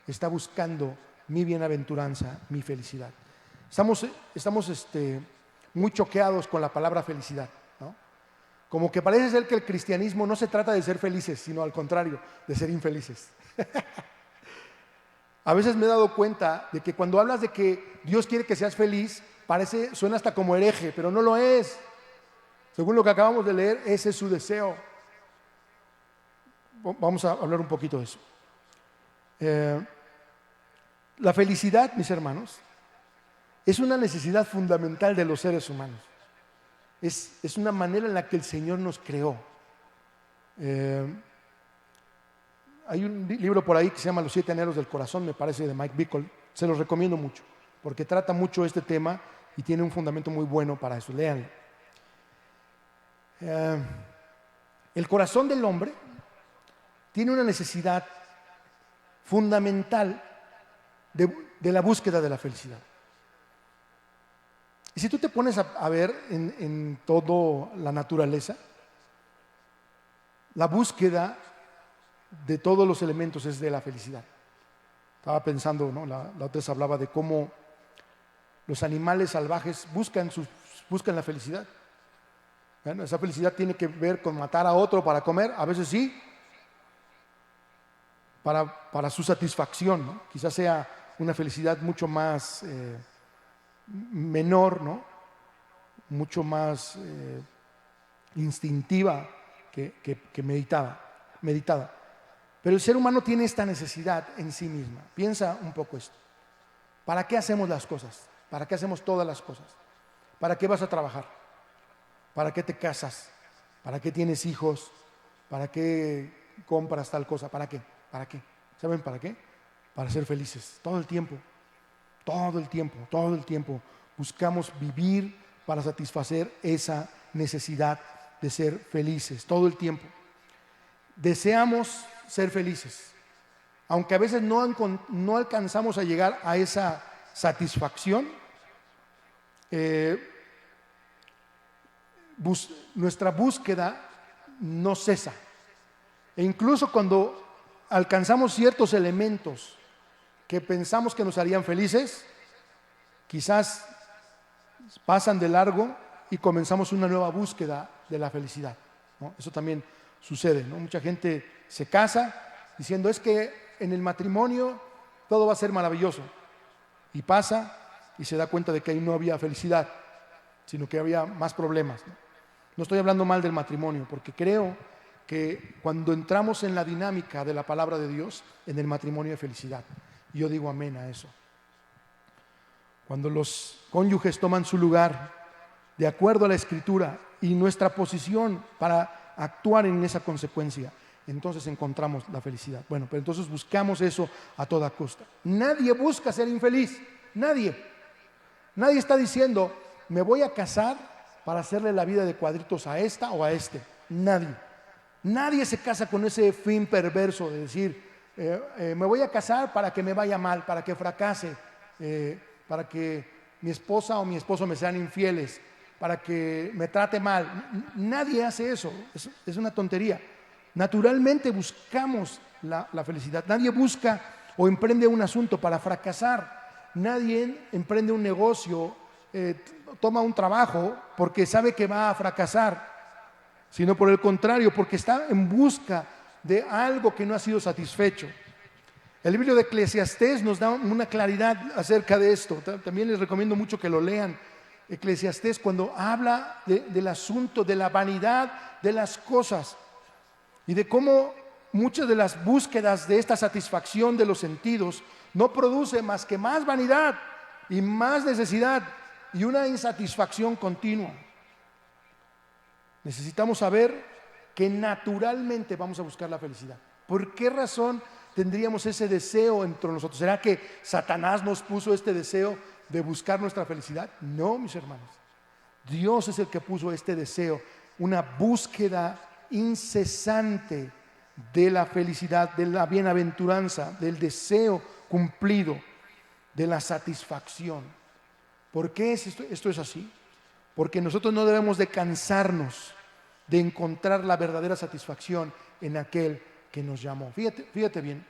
está buscando mi bienaventuranza, mi felicidad. Estamos muy choqueados con la palabra felicidad, ¿no? Como que parece ser que el cristianismo no se trata de ser felices, sino al contrario, de ser infelices. A veces me he dado cuenta de que cuando hablas de que Dios quiere que seas feliz, suena hasta como hereje, pero no lo es. Según lo que acabamos de leer, ese es su deseo. Vamos a hablar un poquito de eso. La felicidad, mis hermanos, es una necesidad fundamental de los seres humanos. Es una manera en la que el Señor nos creó. Hay un libro por ahí que se llama Los 7 anhelos del corazón, me parece, de Mike Bickle. Se los recomiendo mucho, porque trata mucho este tema y tiene un fundamento muy bueno para eso. Léanlo. El corazón del hombre tiene una necesidad fundamental de la búsqueda de la felicidad. Y si tú te pones a ver en toda la naturaleza, la búsqueda de todos los elementos es de la felicidad. Estaba pensando, ¿no? La otra vez hablaba de cómo los animales salvajes buscan la felicidad. Bueno, esa felicidad tiene que ver con matar a otro para comer, a veces sí, para su satisfacción, ¿no? Quizás sea una felicidad mucho más menor, ¿no? Mucho más instintiva que meditada. Pero el ser humano tiene esta necesidad en sí misma. Piensa un poco esto. ¿Para qué hacemos las cosas? ¿Para qué hacemos todas las cosas? ¿Para qué vas a trabajar? ¿Para qué te casas? ¿Para qué tienes hijos? ¿Para qué compras tal cosa? ¿Para qué? ¿Para qué? ¿Saben para qué? Para ser felices. Todo el tiempo buscamos vivir para satisfacer esa necesidad de ser felices. Todo el tiempo. Deseamos ser felices. Aunque a veces no alcanzamos a llegar a esa satisfacción, nuestra búsqueda no cesa. E incluso cuando alcanzamos ciertos elementos que pensamos que nos harían felices, quizás pasan de largo y comenzamos una nueva búsqueda de la felicidad, ¿no? Eso también sucede, ¿no? Mucha gente se casa diciendo es que en el matrimonio todo va a ser maravilloso, y pasa y se da cuenta de que ahí no había felicidad, sino que había más problemas, ¿no? No estoy hablando mal del matrimonio, porque creo que cuando entramos en la dinámica de la palabra de Dios, en el matrimonio hay felicidad. Y yo digo amén a eso. Cuando los cónyuges toman su lugar de acuerdo a la Escritura y nuestra posición para actuar en esa consecuencia, entonces encontramos la felicidad. Bueno, pero entonces buscamos eso a toda costa. Nadie busca ser infeliz, nadie. Nadie está diciendo, me voy a casar para hacerle la vida de cuadritos a esta o a este. Nadie. Nadie se casa con ese fin perverso de decir, me voy a casar para que me vaya mal, para que fracase, para que mi esposa o mi esposo me sean infieles, para que me trate mal. Nadie hace eso, es una tontería. Naturalmente buscamos la felicidad. Nadie busca o emprende un asunto para fracasar. Nadie emprende un negocio, toma un trabajo porque sabe que va a fracasar, sino por el contrario, porque está en busca de algo que no ha sido satisfecho. El libro de Eclesiastés nos da una claridad acerca de esto. También les recomiendo mucho que lo lean. Eclesiastés, cuando habla del asunto de la vanidad de las cosas y de cómo muchas de las búsquedas de esta satisfacción de los sentidos no produce más que más vanidad y más necesidad y una insatisfacción continua. Necesitamos saber que naturalmente vamos a buscar la felicidad. ¿Por qué razón tendríamos ese deseo entre nosotros? ¿Será que Satanás nos puso este deseo de buscar nuestra felicidad? No, mis hermanos. Dios es el que puso este deseo, una búsqueda incesante de la felicidad, de la bienaventuranza, del deseo cumplido, de la satisfacción. ¿Por qué esto es así? Porque nosotros no debemos de cansarnos de encontrar la verdadera satisfacción en aquel que nos llamó. Fíjate bien,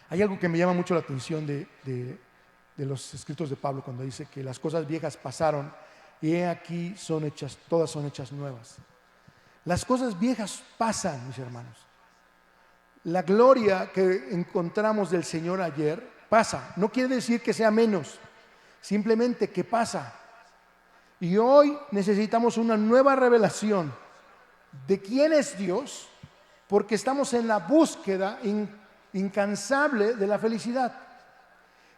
hay algo que me llama mucho la atención de los escritos de Pablo cuando dice que las cosas viejas pasaron y he aquí todas son hechas nuevas. Las cosas viejas pasan, mis hermanos. La gloria que encontramos del Señor ayer pasa. No quiere decir que sea menos, simplemente que pasa. Y hoy necesitamos una nueva revelación de quién es Dios, porque estamos en la búsqueda incansable de la felicidad.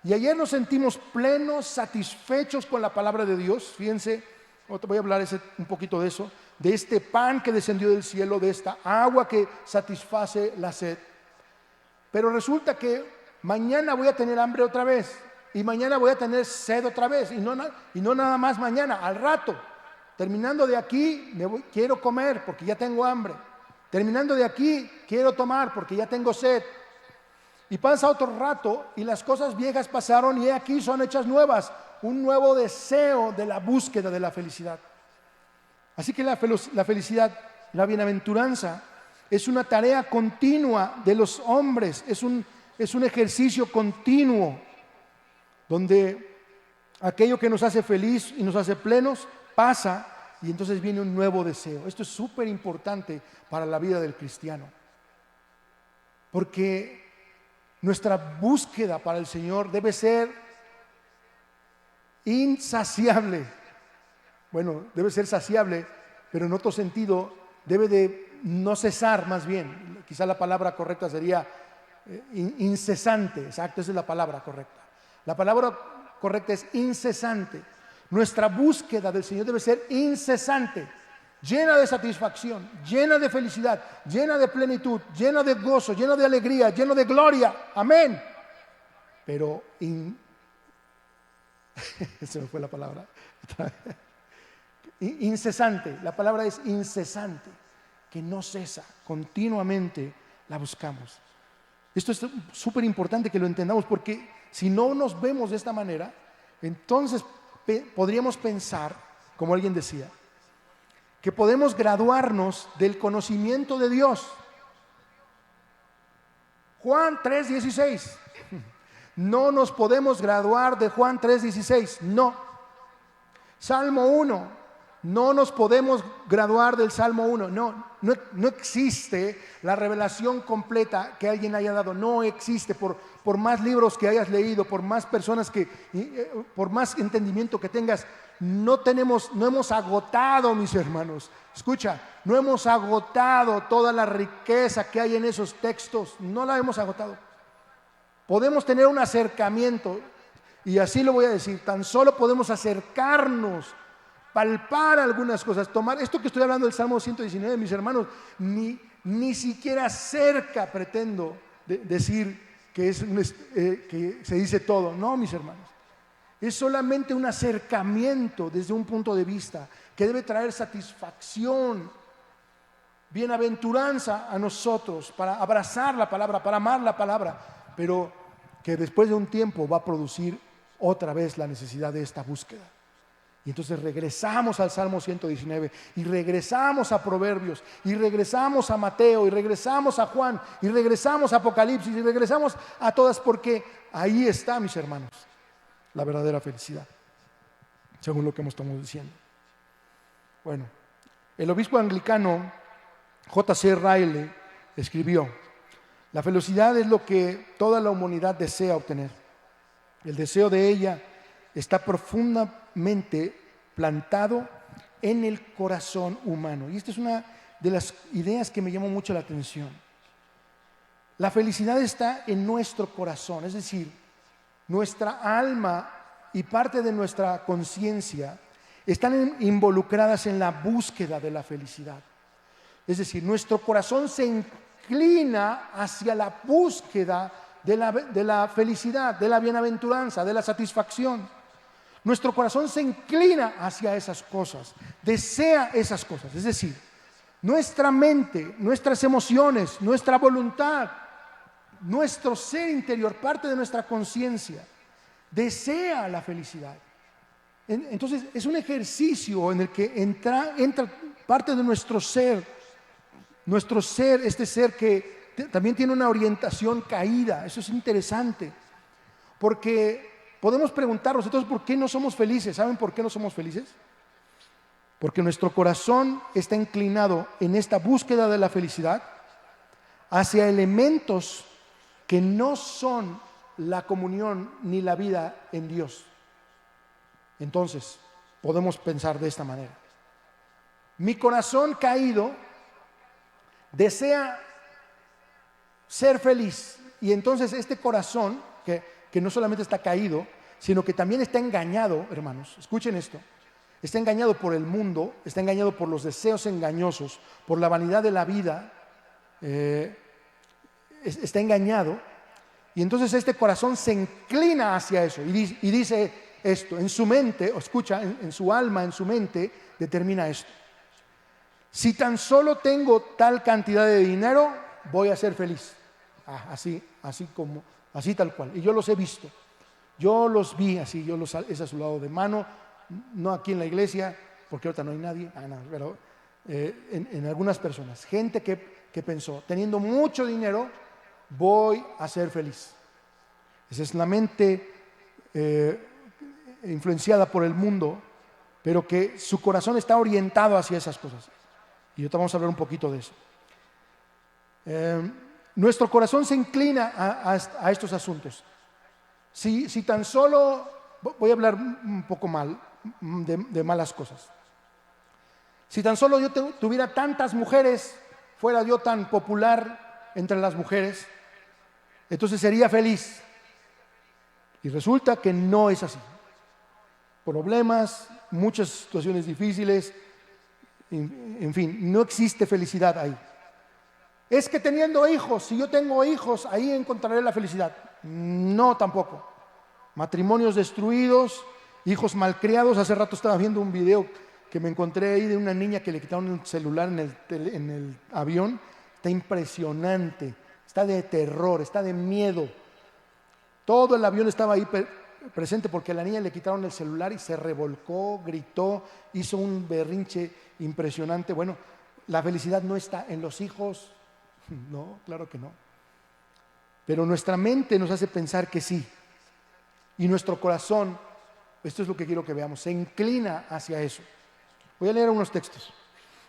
Y ayer nos sentimos plenos, satisfechos con la palabra de Dios. Fíjense, voy a hablar un poquito de eso, de este pan que descendió del cielo, de esta agua que satisface la sed. Pero resulta que mañana voy a tener hambre otra vez. Y mañana voy a tener sed otra vez. Y no nada más mañana, al rato. Terminando de aquí, quiero comer porque ya tengo hambre. Terminando de aquí, quiero tomar porque ya tengo sed. Y pasa otro rato y las cosas viejas pasaron y aquí son hechas nuevas. Un nuevo deseo de la búsqueda de la felicidad. Así que la felicidad, la bienaventuranza, es una tarea continua de los hombres. Es un ejercicio continuo, donde aquello que nos hace feliz y nos hace plenos pasa y entonces viene un nuevo deseo. Esto es súper importante para la vida del cristiano, porque nuestra búsqueda para el Señor debe ser insaciable. Bueno, debe ser saciable, pero en otro sentido debe de no cesar, más bien. Quizá la palabra correcta sería incesante. Exacto, esa es la palabra correcta. La palabra correcta es incesante. Nuestra búsqueda del Señor debe ser incesante, llena de satisfacción, llena de felicidad, llena de plenitud, llena de gozo, llena de alegría, llena de gloria. Amén. Pero se me fue la palabra. Incesante. La palabra es incesante, que no cesa, continuamente la buscamos. Esto es súper importante que lo entendamos, porque si no nos vemos de esta manera, entonces podríamos pensar, como alguien decía, que podemos graduarnos del conocimiento de Dios. Juan 3:16. No nos podemos graduar de Juan 3:16, no. Salmo 1, no nos podemos graduar del Salmo 1, no existe la revelación completa que alguien haya dado, no existe, por más libros que hayas leído, por más personas por más entendimiento que tengas, no hemos agotado, mis hermanos, escucha, no hemos agotado toda la riqueza que hay en esos textos, no la hemos agotado. Podemos tener un acercamiento, y así lo voy a decir, tan solo podemos acercarnos, palpar algunas cosas, tomar esto que estoy hablando del Salmo 119, mis hermanos, ni siquiera cerca pretendo decir que se dice todo, no, mis hermanos, es solamente un acercamiento desde un punto de vista que debe traer satisfacción, bienaventuranza a nosotros, para abrazar la palabra, para amar la palabra, pero que después de un tiempo va a producir otra vez la necesidad de esta búsqueda. Y entonces regresamos al Salmo 119 y regresamos a Proverbios y regresamos a Mateo y regresamos a Juan y regresamos a Apocalipsis y regresamos a todas, porque ahí está, mis hermanos, la verdadera felicidad, según lo que estamos diciendo. Bueno, el obispo anglicano J.C. Ryle escribió: la felicidad es lo que toda la humanidad desea obtener. El deseo de ella está profundamente plantado en el corazón humano. Y esta es una de las ideas que me llamó mucho la atención. La felicidad está en nuestro corazón, es decir, nuestra alma y parte de nuestra conciencia están involucradas en la búsqueda de la felicidad. Es decir, nuestro corazón se inclina hacia la búsqueda de la felicidad, de la bienaventuranza, de la satisfacción. Nuestro corazón se inclina hacia esas cosas, desea esas cosas. Es decir, nuestra mente, nuestras emociones, nuestra voluntad, nuestro ser interior, parte de nuestra conciencia, desea la felicidad. Entonces es un ejercicio en el que entra parte de nuestro ser, este ser que también tiene una orientación caída. Eso es interesante, porque podemos preguntarnos entonces ¿por qué no somos felices? ¿Saben por qué no somos felices? Porque nuestro corazón está inclinado en esta búsqueda de la felicidad hacia elementos que no son la comunión ni la vida en Dios. Entonces podemos pensar de esta manera: mi corazón caído desea ser feliz, y entonces este corazón que no solamente está caído, sino que también está engañado, hermanos, escuchen esto, está engañado por el mundo, está engañado por los deseos engañosos, por la vanidad de la vida, está engañado, y entonces este corazón se inclina hacia eso y dice esto, en su mente, o escucha, en su alma, en su mente, determina esto: si tan solo tengo tal cantidad de dinero, voy a ser feliz. Así tal cual. Y yo los he visto. Yo los vi así, es a su lado de mano, no aquí en la iglesia, porque ahorita no hay nadie, pero en algunas personas. Gente que pensó, teniendo mucho dinero, voy a ser feliz. Esa es la mente influenciada por el mundo, pero que su corazón está orientado hacia esas cosas. Y ahorita vamos a hablar un poquito de eso. Nuestro corazón se inclina a estos asuntos. Si tan solo, voy a hablar un poco mal, de malas cosas. Si tan solo yo tuviera tantas mujeres, fuera yo tan popular entre las mujeres, entonces sería feliz. Y resulta que no es así. Problemas, muchas situaciones difíciles, en fin, no existe felicidad ahí. Es que teniendo hijos, si yo tengo hijos, ahí encontraré la felicidad. No, tampoco. Matrimonios destruidos, hijos malcriados. Hace rato estaba viendo un video que me encontré ahí de una niña que le quitaron un celular en el avión. Está impresionante, está de terror, está de miedo. Todo el avión estaba ahí presente porque a la niña le quitaron el celular y se revolcó, gritó, hizo un berrinche impresionante. Bueno, la felicidad no está en los hijos. No, claro que no. Pero nuestra mente nos hace pensar que sí. y nuestro corazón, esto es lo que quiero que veamos, se inclina hacia eso. Voy a leer unos textos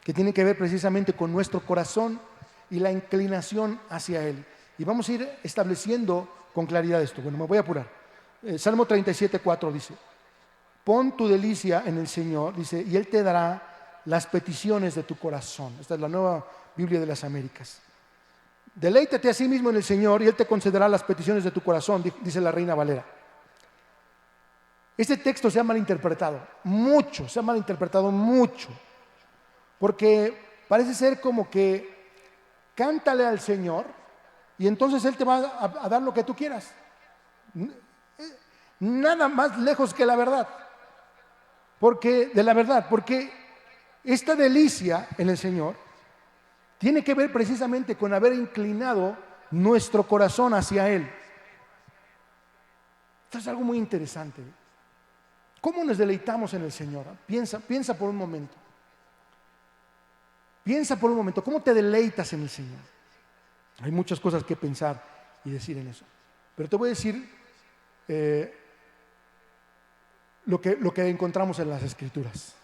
que tienen que ver precisamente con nuestro corazón y la inclinación hacia Él. Y vamos a ir estableciendo con claridad esto. Bueno, me voy a apurar. Salmo 37:4 dice: pon tu delicia en el Señor, dice, y Él te dará las peticiones de tu corazón. Esta es la Nueva Biblia de las Américas. Deleítate a sí mismo en el Señor y Él te concederá las peticiones de tu corazón, dice la Reina Valera. Este texto se ha malinterpretado mucho, porque parece ser como que cántale al Señor y entonces Él te va a dar lo que tú quieras. Nada más lejos que la verdad. Porque esta delicia en el Señor tiene que ver precisamente con haber inclinado nuestro corazón hacia Él. Esto es algo muy interesante. ¿Cómo nos deleitamos en el Señor? Piensa por un momento. Piensa por un momento, ¿cómo te deleitas en el Señor? Hay muchas cosas que pensar y decir en eso. Pero te voy a decir lo que encontramos en las Escrituras.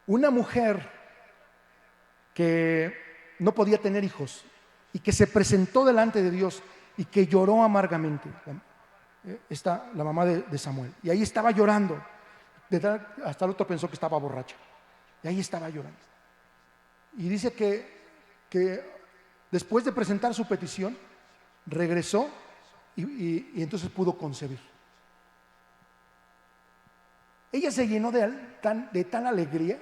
Una mujer que no podía tener hijos y que se presentó delante de Dios y que lloró amargamente. Está la mamá de Samuel. Y ahí estaba llorando. Hasta el otro pensó que estaba borracha. Y ahí estaba llorando. Y dice que después de presentar su petición, regresó y entonces pudo concebir. Ella se llenó de tal alegría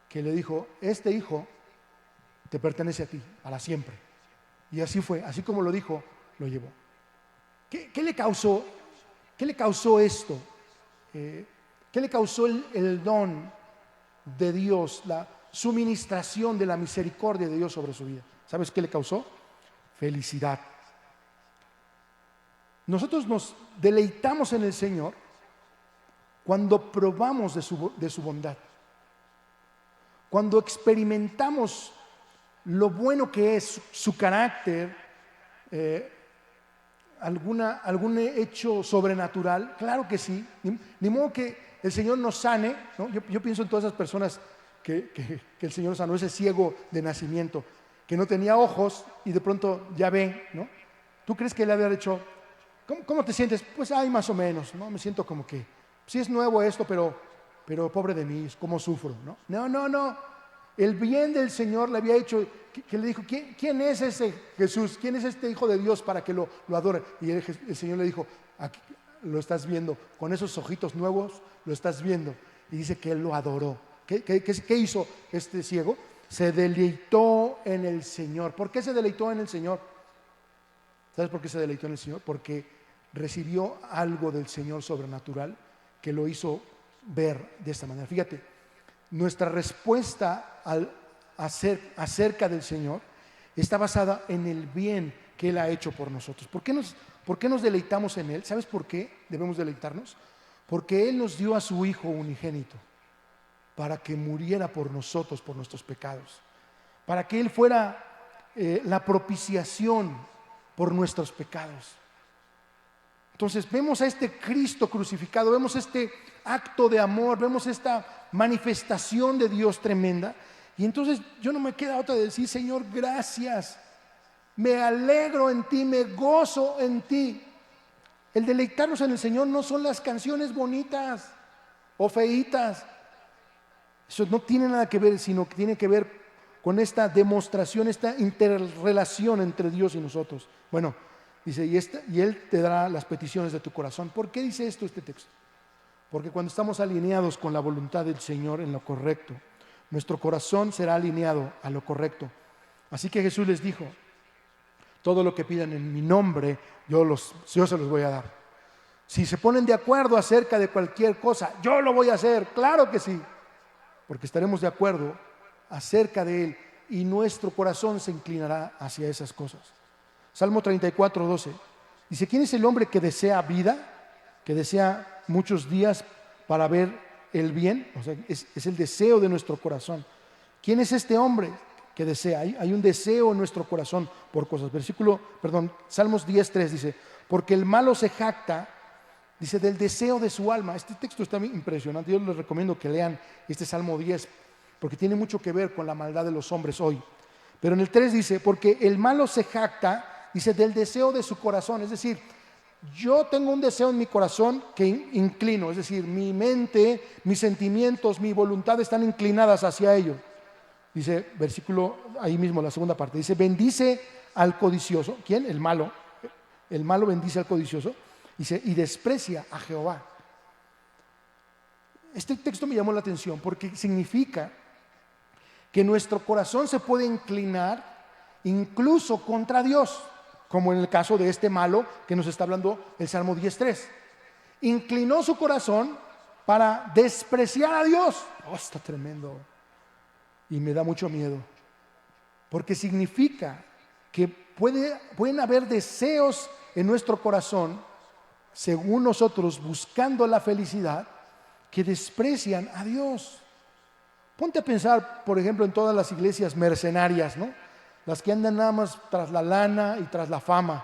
que le dijo: este hijo te pertenece a ti para siempre. Y así fue, así como lo dijo, lo llevó. ¿Qué le causó esto? ¿Qué le causó el don de Dios, la suministración de la misericordia de Dios sobre su vida? ¿Sabes qué le causó? Felicidad. Nosotros nos deleitamos en el Señor cuando probamos de su bondad, cuando experimentamos lo bueno que es su carácter, algún hecho sobrenatural. Claro que sí, ni modo que el Señor nos sane, ¿no? Yo pienso en todas esas personas que el Señor sanó, ese ciego de nacimiento, que no tenía ojos y de pronto ya ve, ¿no? ¿Tú crees que le había dicho: ¿cómo te sientes? Pues más o menos, ¿no? Me siento como que, sí es nuevo esto, pero pobre de mí, ¿cómo sufro? No. El bien del Señor le había hecho, que le dijo: ¿quién es ese Jesús? ¿Quién es este Hijo de Dios para que lo adore? Y el Señor le dijo: aquí lo estás viendo, con esos ojitos nuevos lo estás viendo. Y dice que Él lo adoró. ¿Qué hizo este ciego? Se deleitó en el Señor. ¿Por qué se deleitó en el Señor? ¿Sabes por qué se deleitó en el Señor? Porque recibió algo del Señor sobrenatural que lo hizo ver de esta manera. Fíjate, nuestra respuesta acerca del Señor está basada en el bien que Él ha hecho por nosotros. ¿Por qué nos deleitamos en Él? ¿Sabes por qué debemos deleitarnos? Porque Él nos dio a su Hijo unigénito para que muriera por nosotros, por nuestros pecados, para que Él fuera la propiciación por nuestros pecados. Entonces vemos a este Cristo crucificado, vemos este acto de amor, vemos esta manifestación de Dios tremenda, y entonces yo no me queda otra de decir: Señor, gracias, me alegro en ti, me gozo en ti. El deleitarnos en el Señor no son las canciones bonitas o feitas, eso no tiene nada que ver, sino que tiene que ver con esta demostración, esta interrelación entre Dios y nosotros. Bueno, dice, y Él te dará las peticiones de tu corazón. ¿Por qué dice esto este texto? Porque cuando estamos alineados con la voluntad del Señor en lo correcto, nuestro corazón será alineado a lo correcto. Así que Jesús les dijo: todo lo que pidan en mi nombre, yo se los voy a dar. Si se ponen de acuerdo acerca de cualquier cosa, yo lo voy a hacer, claro que sí, porque estaremos de acuerdo acerca de Él y nuestro corazón se inclinará hacia esas cosas. Salmo 34:12 dice: ¿quién es el hombre que desea vida, que desea muchos días para ver el bien? O sea, es el deseo de nuestro corazón. ¿Quién es este hombre que desea. Hay un deseo en nuestro corazón por cosas. Salmos 10:3 dice, porque el malo se jacta, dice, del deseo de su alma. Este texto está impresionante. Yo les recomiendo que lean este Salmo 10, porque tiene mucho que ver con la maldad de los hombres hoy. Pero en el 3 dice, porque el malo se jacta, dice, del deseo de su corazón. Es decir, yo tengo un deseo en mi corazón que inclino, es decir, mi mente, mis sentimientos, mi voluntad están inclinadas hacia ello. Dice, versículo, ahí mismo, la segunda parte, dice, bendice al codicioso. ¿Quién? El malo. El malo bendice al codicioso. Dice, y desprecia a Jehová. Este texto me llamó la atención porque significa que nuestro corazón se puede inclinar incluso contra Dios, como en el caso de este malo que nos está hablando el Salmo 10:3. Inclinó su corazón para despreciar a Dios. Oh, está tremendo. Y me da mucho miedo, porque significa que pueden haber deseos en nuestro corazón, según nosotros, buscando la felicidad, que desprecian a Dios. Ponte a pensar, por ejemplo, en todas las iglesias mercenarias, ¿no? Las que andan nada más tras la lana y tras la fama,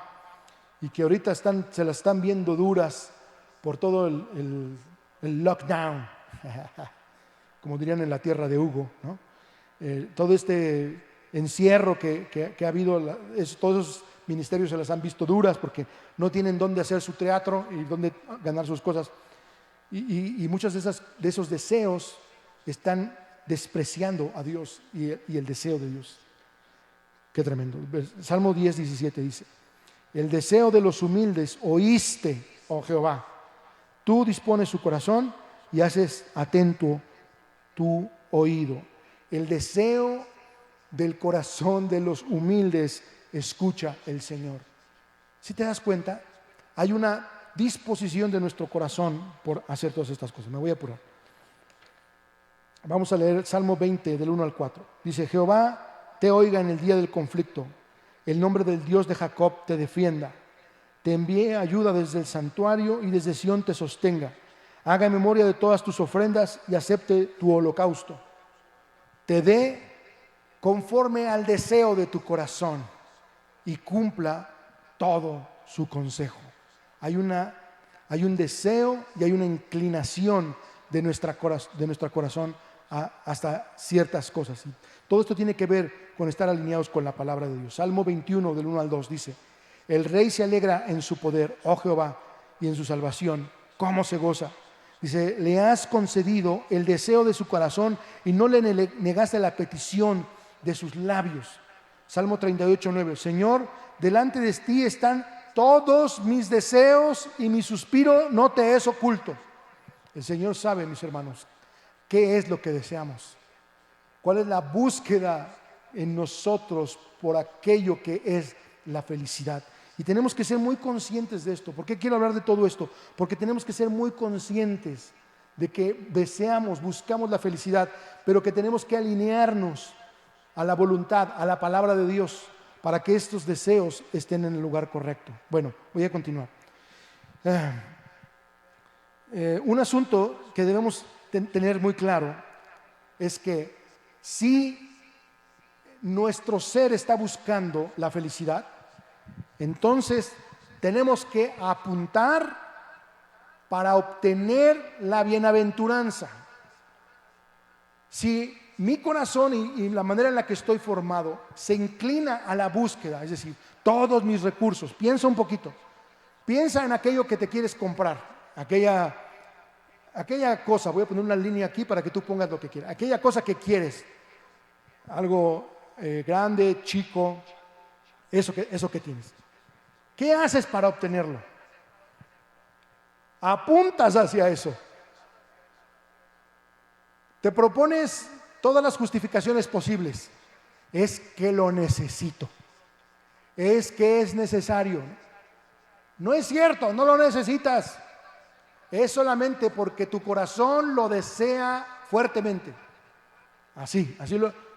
y que ahorita se las están viendo duras por todo el lockdown, como dirían en la tierra de Hugo, ¿no? Todo este encierro que ha habido, todos esos ministerios se las han visto duras porque no tienen dónde hacer su teatro y dónde ganar sus cosas. Y muchos de esos deseos están despreciando a Dios y el deseo de Dios. Qué tremendo. Salmo 10:17 dice, el deseo de los humildes oíste, oh Jehová. Tú dispones su corazón y haces atento tu oído. El deseo del corazón de los humildes escucha el Señor. Si te das cuenta, hay una disposición de nuestro corazón por hacer todas estas cosas. Me voy a apurar. Vamos a leer Salmo 20 del 1 al 4. Dice, Jehová te oiga en el día del conflicto, el nombre del Dios de Jacob te defienda. Te envíe ayuda desde el santuario y desde Sión te sostenga. Haga memoria de todas tus ofrendas y acepte tu holocausto. Te dé conforme al deseo de tu corazón y cumpla todo su consejo. Hay un deseo y hay una inclinación de nuestro corazón hasta ciertas cosas. Y todo esto tiene que ver con estar alineados con la palabra de Dios. Salmo 21 del 1 al 2 dice, el rey se alegra en su poder, oh Jehová, y en su salvación, ¿cómo se goza? Dice, le has concedido el deseo de su corazón y no le negaste la petición de sus labios. Salmo 38:9, Señor, delante de ti están todos mis deseos y mi suspiro no te es oculto. El Señor sabe, mis hermanos, qué es lo que deseamos. ¿Cuál es la búsqueda en nosotros por aquello que es la felicidad? Y tenemos que ser muy conscientes de esto. ¿Por qué quiero hablar de todo esto? Porque tenemos que ser muy conscientes de que deseamos, buscamos la felicidad, pero que tenemos que alinearnos a la voluntad, a la palabra de Dios, para que estos deseos estén en el lugar correcto. Bueno, voy a continuar. Un asunto que debemos tener muy claro es que si nuestro ser está buscando la felicidad, entonces tenemos que apuntar para obtener la bienaventuranza. Si mi corazón y la manera en la que estoy formado se inclina a la búsqueda, es decir, todos mis recursos, piensa un poquito, piensa en aquello que te quieres comprar, aquella cosa, voy a poner una línea aquí para que tú pongas lo que quieras, aquella cosa que quieres, algo grande, chico, eso que tienes. ¿Qué haces para obtenerlo? Apuntas hacia eso. Te propones todas las justificaciones posibles. Es que lo necesito. Es que es necesario. No es cierto, no lo necesitas. Es solamente porque tu corazón lo desea fuertemente.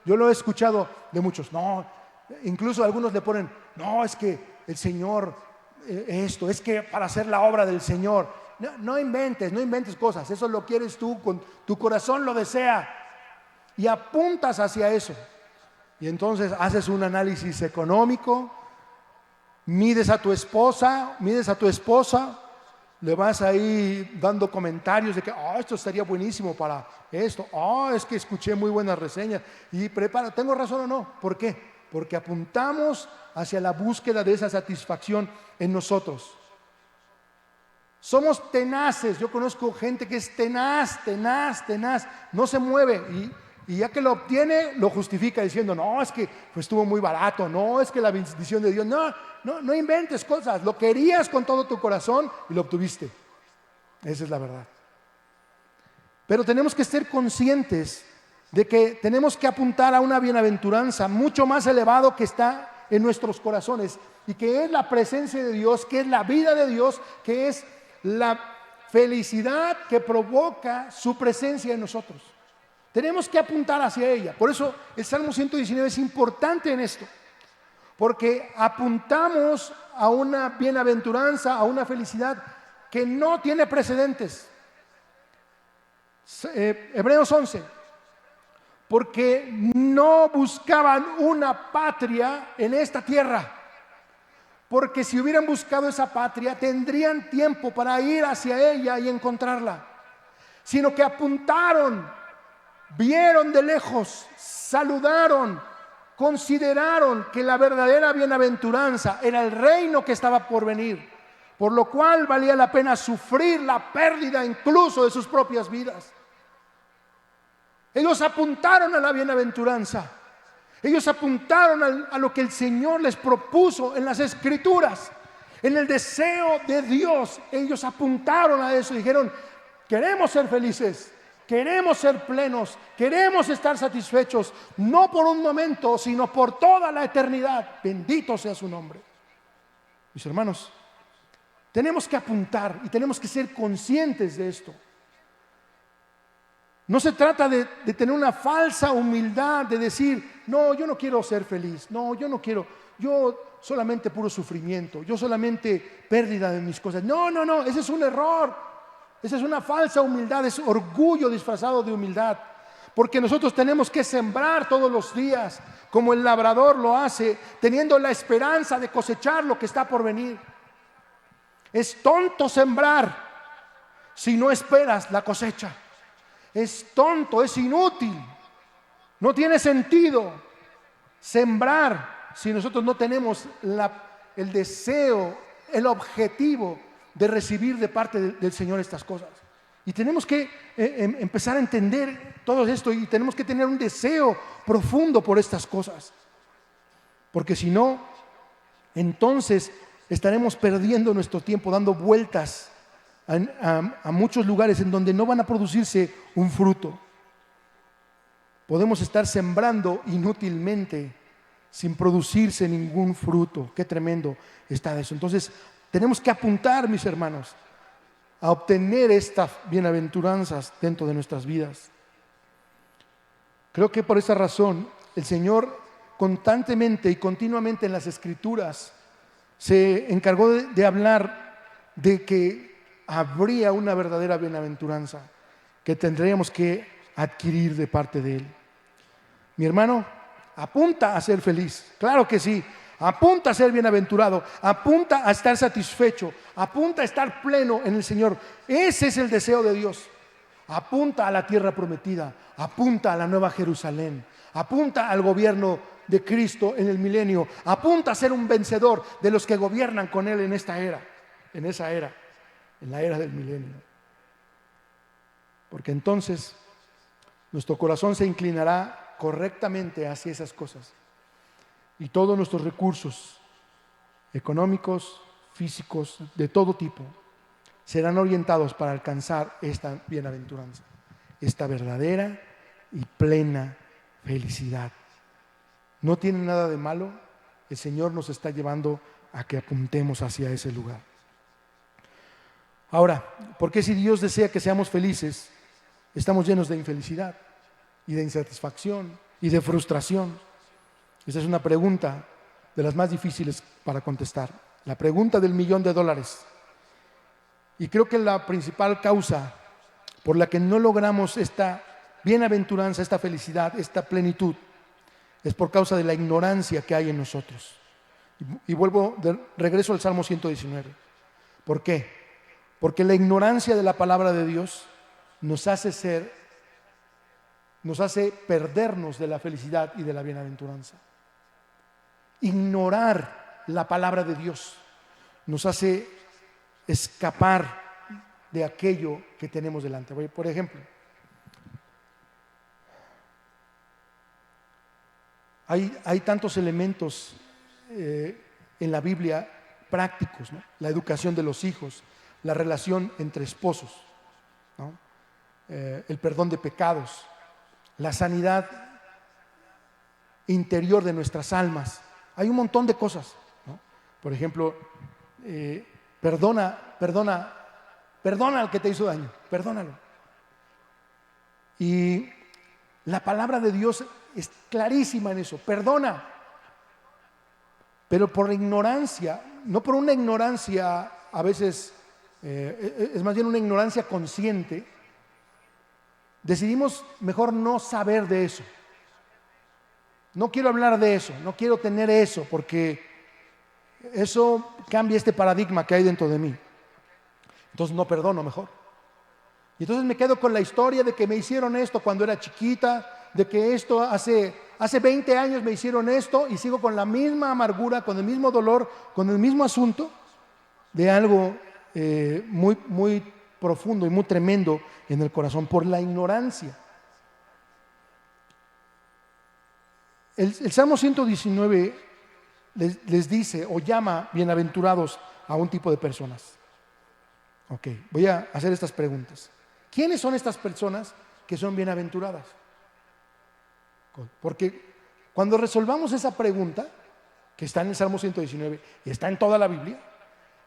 Yo lo he escuchado de muchos. No, incluso algunos le ponen, no, es que el Señor, es que para hacer la obra del Señor. No inventes cosas. Eso lo quieres tú, con tu corazón lo desea y apuntas hacia eso. Y entonces haces un análisis económico, mides a tu esposa, le vas ahí dando comentarios de que esto estaría buenísimo para esto, es que escuché muy buenas reseñas y prepara, ¿tengo razón o no? ¿Por qué? Porque apuntamos hacia la búsqueda de esa satisfacción en nosotros. Somos tenaces. Yo conozco gente que es tenaz, no se mueve y ya que lo obtiene, lo justifica diciendo, no, es que estuvo muy barato, no, es que la bendición de Dios, no inventes cosas, lo querías con todo tu corazón y lo obtuviste. Esa es la verdad. Pero tenemos que ser conscientes de que tenemos que apuntar a una bienaventuranza mucho más elevado que está en nuestros corazones y que es la presencia de Dios, que es la vida de Dios, que es la felicidad que provoca su presencia en nosotros. Tenemos que apuntar hacia ella. Por eso el Salmo 119 es importante en esto, porque apuntamos a una bienaventuranza, a una felicidad que no tiene precedentes. Hebreos 11, porque no buscaban una patria en esta tierra, porque si hubieran buscado esa patria tendrían tiempo para ir hacia ella y encontrarla, sino que apuntaron, vieron de lejos, saludaron, consideraron que la verdadera bienaventuranza era el reino que estaba por venir, por lo cual valía la pena sufrir la pérdida incluso de sus propias vidas. Ellos apuntaron a la bienaventuranza. Ellos apuntaron a lo que el Señor les propuso en las Escrituras, en el deseo de Dios. Ellos apuntaron a eso y dijeron, queremos ser felices, queremos ser plenos, queremos estar satisfechos, no por un momento, sino por toda la eternidad. Bendito sea su nombre. Mis hermanos, tenemos que apuntar y tenemos que ser conscientes de esto. No se trata de tener una falsa humildad, de decir, no, yo no quiero ser feliz, no, yo no quiero, yo solamente puro sufrimiento, yo solamente pérdida de mis cosas. No, ese es un error, esa es una falsa humildad, es orgullo disfrazado de humildad, porque nosotros tenemos que sembrar todos los días, como el labrador lo hace, teniendo la esperanza de cosechar lo que está por venir. Es tonto sembrar si no esperas la cosecha. Es tonto, es inútil, no tiene sentido sembrar si nosotros no tenemos el deseo, el objetivo de recibir de parte del Señor estas cosas. Y tenemos que empezar a entender todo esto y tenemos que tener un deseo profundo por estas cosas, porque si no, entonces estaremos perdiendo nuestro tiempo dando vueltas a muchos lugares en donde no van a producirse un fruto. Podemos estar sembrando inútilmente sin producirse ningún fruto. Qué tremendo está eso. Entonces tenemos que apuntar, mis hermanos, a obtener estas bienaventuranzas dentro de nuestras vidas. Creo que por esa razón el Señor constantemente y continuamente en las Escrituras se encargó de hablar de que habría una verdadera bienaventuranza que tendríamos que adquirir de parte de Él. Mi hermano, apunta a ser feliz, claro que sí, apunta a ser bienaventurado, apunta a estar satisfecho, apunta a estar pleno en el Señor. Ese es el deseo de Dios. Apunta a la tierra prometida, apunta a la nueva Jerusalén, apunta al gobierno de Cristo en el milenio, apunta a ser un vencedor de los que gobiernan con Él en esta era, en esa era, en la era del milenio. Porque entonces nuestro corazón se inclinará correctamente hacia esas cosas y todos nuestros recursos económicos, físicos, de todo tipo, serán orientados para alcanzar esta bienaventuranza, esta verdadera y plena felicidad. No tiene nada de malo, el Señor nos está llevando a que apuntemos hacia ese lugar. Ahora, ¿por qué si Dios desea que seamos felices, estamos llenos de infelicidad y de insatisfacción y de frustración? Esa es una pregunta de las más difíciles para contestar, la pregunta del $1.000.000. Y creo que la principal causa por la que no logramos esta bienaventuranza, esta felicidad, esta plenitud, es por causa de la ignorancia que hay en nosotros. Y regreso al Salmo 119. ¿Por qué? Porque la ignorancia de la palabra de Dios nos hace perdernos de la felicidad y de la bienaventuranza. Ignorar la palabra de Dios nos hace escapar de aquello que tenemos delante. Por ejemplo, hay tantos elementos en la Biblia prácticos, ¿no? La educación de los hijos, la relación entre esposos, ¿no? El perdón de pecados, la sanidad interior de nuestras almas. Hay un montón de cosas, ¿no? Por ejemplo, perdona al que te hizo daño, perdónalo. Y la palabra de Dios es clarísima en eso, perdona. Pero por ignorancia, no por una ignorancia a veces, es más bien una ignorancia consciente, decidimos mejor no saber de eso. No quiero hablar de eso, no quiero tener eso, porque eso cambia este paradigma que hay dentro de mí. Entonces no perdono mejor. Y entonces me quedo con la historia de que me hicieron esto cuando era chiquita, de que esto hace 20 años me hicieron esto, y sigo con la misma amargura, con el mismo dolor, con el mismo asunto de algo muy, muy profundo y muy tremendo en el corazón por la ignorancia. El Salmo 119 les dice o llama bienaventurados a un tipo de personas. Ok, voy a hacer estas preguntas. ¿Quiénes son estas personas que son bienaventuradas? Porque cuando resolvamos esa pregunta, que está en el Salmo 119 y está en toda la Biblia,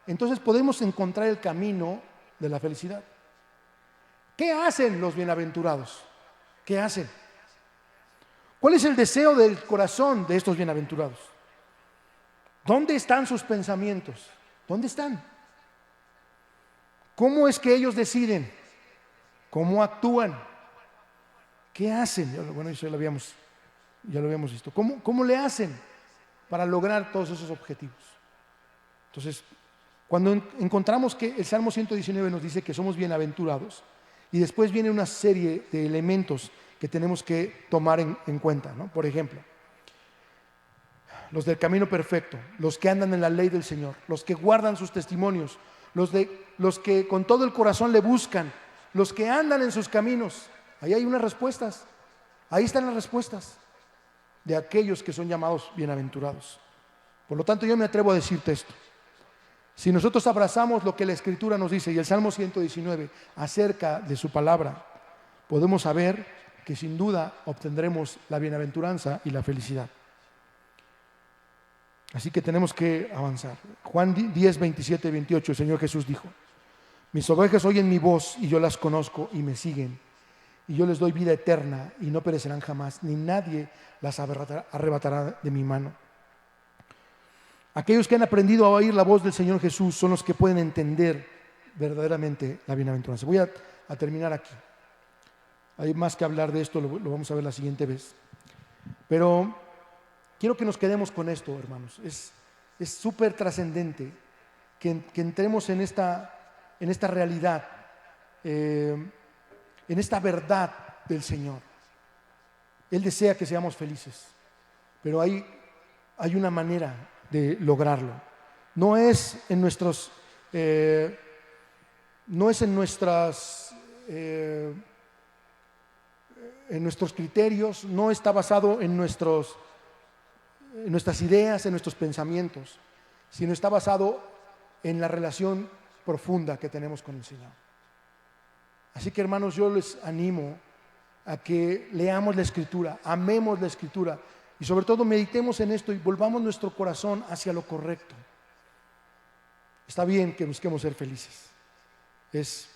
entonces podemos encontrar el camino de la felicidad. ¿Qué hacen los bienaventurados? ¿Qué hacen? ¿Cuál es el deseo del corazón de estos bienaventurados? ¿Dónde están sus pensamientos? ¿Dónde están? ¿Cómo es que ellos deciden? ¿Cómo actúan? ¿Qué hacen? Bueno, eso ya lo habíamos visto. ¿Cómo le hacen para lograr todos esos objetivos? Entonces, cuando encontramos que el Salmo 119 nos dice que somos bienaventurados, y después viene una serie de elementos que tenemos que tomar en cuenta, ¿no? Por ejemplo, los del camino perfecto, los que andan en la ley del Señor, los que guardan sus testimonios, los que con todo el corazón le buscan, los que andan en sus caminos. Ahí hay unas respuestas, ahí están las respuestas de aquellos que son llamados bienaventurados. Por lo tanto, yo me atrevo a decirte esto. Si nosotros abrazamos lo que la Escritura nos dice y el Salmo 119 acerca de su palabra, podemos saber que sin duda obtendremos la bienaventuranza y la felicidad. Así que tenemos que avanzar. Juan 10, 27 y 28, el Señor Jesús dijo: mis ovejas oyen mi voz y yo las conozco y me siguen. Y yo les doy vida eterna y no perecerán jamás, ni nadie las arrebatará de mi mano. Aquellos que han aprendido a oír la voz del Señor Jesús son los que pueden entender verdaderamente la bienaventuranza. Voy a terminar aquí. Hay más que hablar de esto, lo vamos a ver la siguiente vez. Pero quiero que nos quedemos con esto, hermanos. Es súper trascendente que entremos en esta realidad, en esta verdad del Señor. Él desea que seamos felices, pero hay una manera de lograrlo. No es en nuestros criterios, no está basado en nuestras ideas, en nuestros pensamientos, sino está basado en la relación profunda que tenemos con el Señor. Así que, hermanos, yo les animo a que leamos la Escritura, amemos la Escritura y sobre todo meditemos en esto y volvamos nuestro corazón hacia lo correcto. Está bien que busquemos ser felices. Es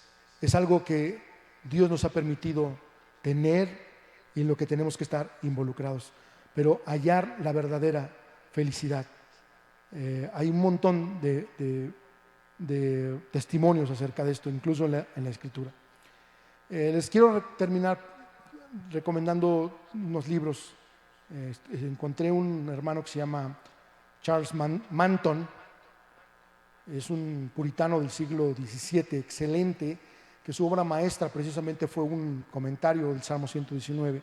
algo que Dios nos ha permitido tener y en lo que tenemos que estar involucrados. Pero hallar la verdadera felicidad. Hay un montón de testimonios acerca de esto, incluso en la Escritura. Les quiero terminar recomendando unos libros Encontré un hermano que se llama Charles Manton, es un puritano del siglo XVII, excelente, que su obra maestra precisamente fue un comentario del Salmo 119.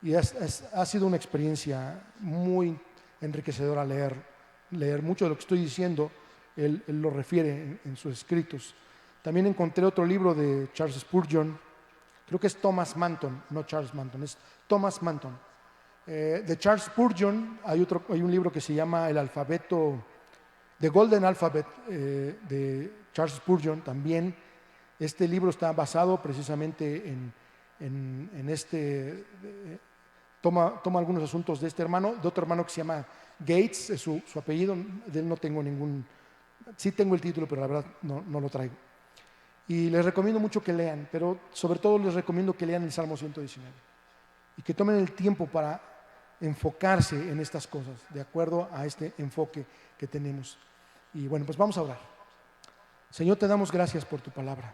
Y ha sido una experiencia muy enriquecedora leer mucho de lo que estoy diciendo, él lo refiere en sus escritos. También encontré otro libro de Charles Spurgeon, creo que es Thomas Manton, no Charles Manton, es Thomas Manton. De Charles Spurgeon hay un libro que se llama El alfabeto, The Golden Alphabet, de Charles Spurgeon también. Este libro está basado precisamente en toma algunos asuntos de este hermano, de otro hermano que se llama Gates, es su apellido, de él no tengo sí tengo el título, pero la verdad no lo traigo. Y les recomiendo mucho que lean, pero sobre todo les recomiendo que lean el Salmo 119 y que tomen el tiempo para enfocarse en estas cosas, de acuerdo a este enfoque que tenemos. Y bueno, pues vamos a orar. Señor, te damos gracias por tu palabra.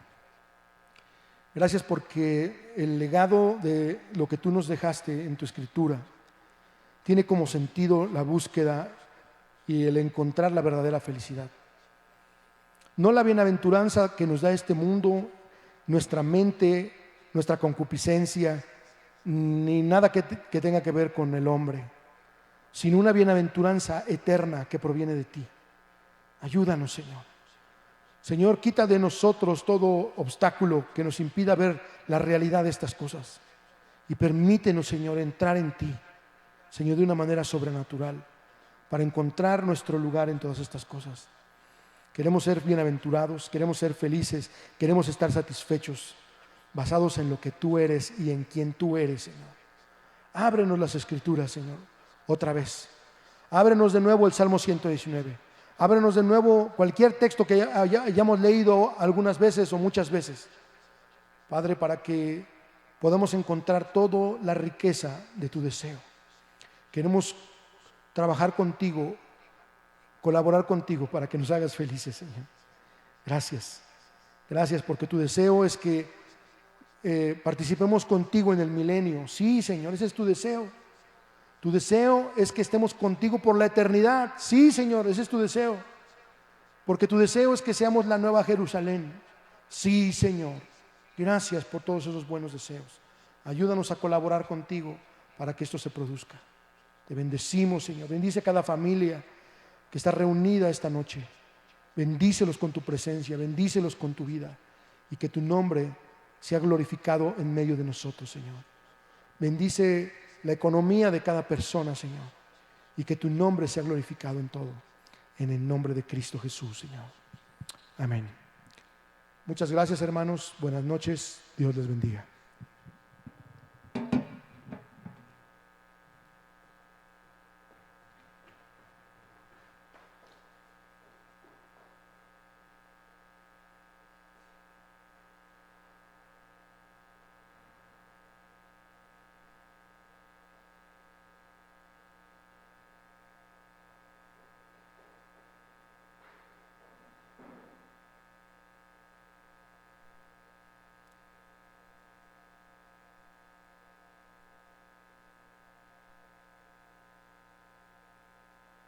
Gracias porque el legado de lo que tú nos dejaste en tu escritura tiene como sentido la búsqueda y el encontrar la verdadera felicidad. No la bienaventuranza que nos da este mundo, nuestra mente, nuestra concupiscencia, ni nada que tenga que ver con el hombre, sino una bienaventuranza eterna que proviene de ti. Ayúdanos, Señor. Señor, quita de nosotros todo obstáculo que nos impida ver la realidad de estas cosas y permítenos, Señor, entrar en ti, Señor, de una manera sobrenatural para encontrar nuestro lugar en todas estas cosas. Queremos ser bienaventurados, queremos ser felices, queremos estar satisfechos, basados en lo que tú eres y en quien tú eres, Señor. Ábrenos las Escrituras, Señor, otra vez. Ábrenos de nuevo el Salmo 119. Ábrenos de nuevo cualquier texto que hayamos leído algunas veces o muchas veces, Padre, para que podamos encontrar toda la riqueza de tu deseo. Queremos trabajar contigo, colaborar contigo para que nos hagas felices, Señor. Gracias. Gracias porque tu deseo es que participemos contigo en el milenio. Sí, Señor, ese es tu deseo. Tu deseo es que estemos contigo por la eternidad. Sí, Señor, ese es tu deseo. Porque tu deseo es que seamos la nueva Jerusalén. Sí, Señor. Gracias por todos esos buenos deseos. Ayúdanos a colaborar contigo para que esto se produzca. Te bendecimos, Señor. Bendice a cada familia que está reunida esta noche. Bendícelos con tu presencia, bendícelos con tu vida y que tu nombre sea glorificado en medio de nosotros, Señor. Bendice la economía de cada persona, Señor, y que tu nombre sea glorificado en todo, en el nombre de Cristo Jesús, Señor. Amén. Muchas gracias, hermanos. Buenas noches. Dios les bendiga.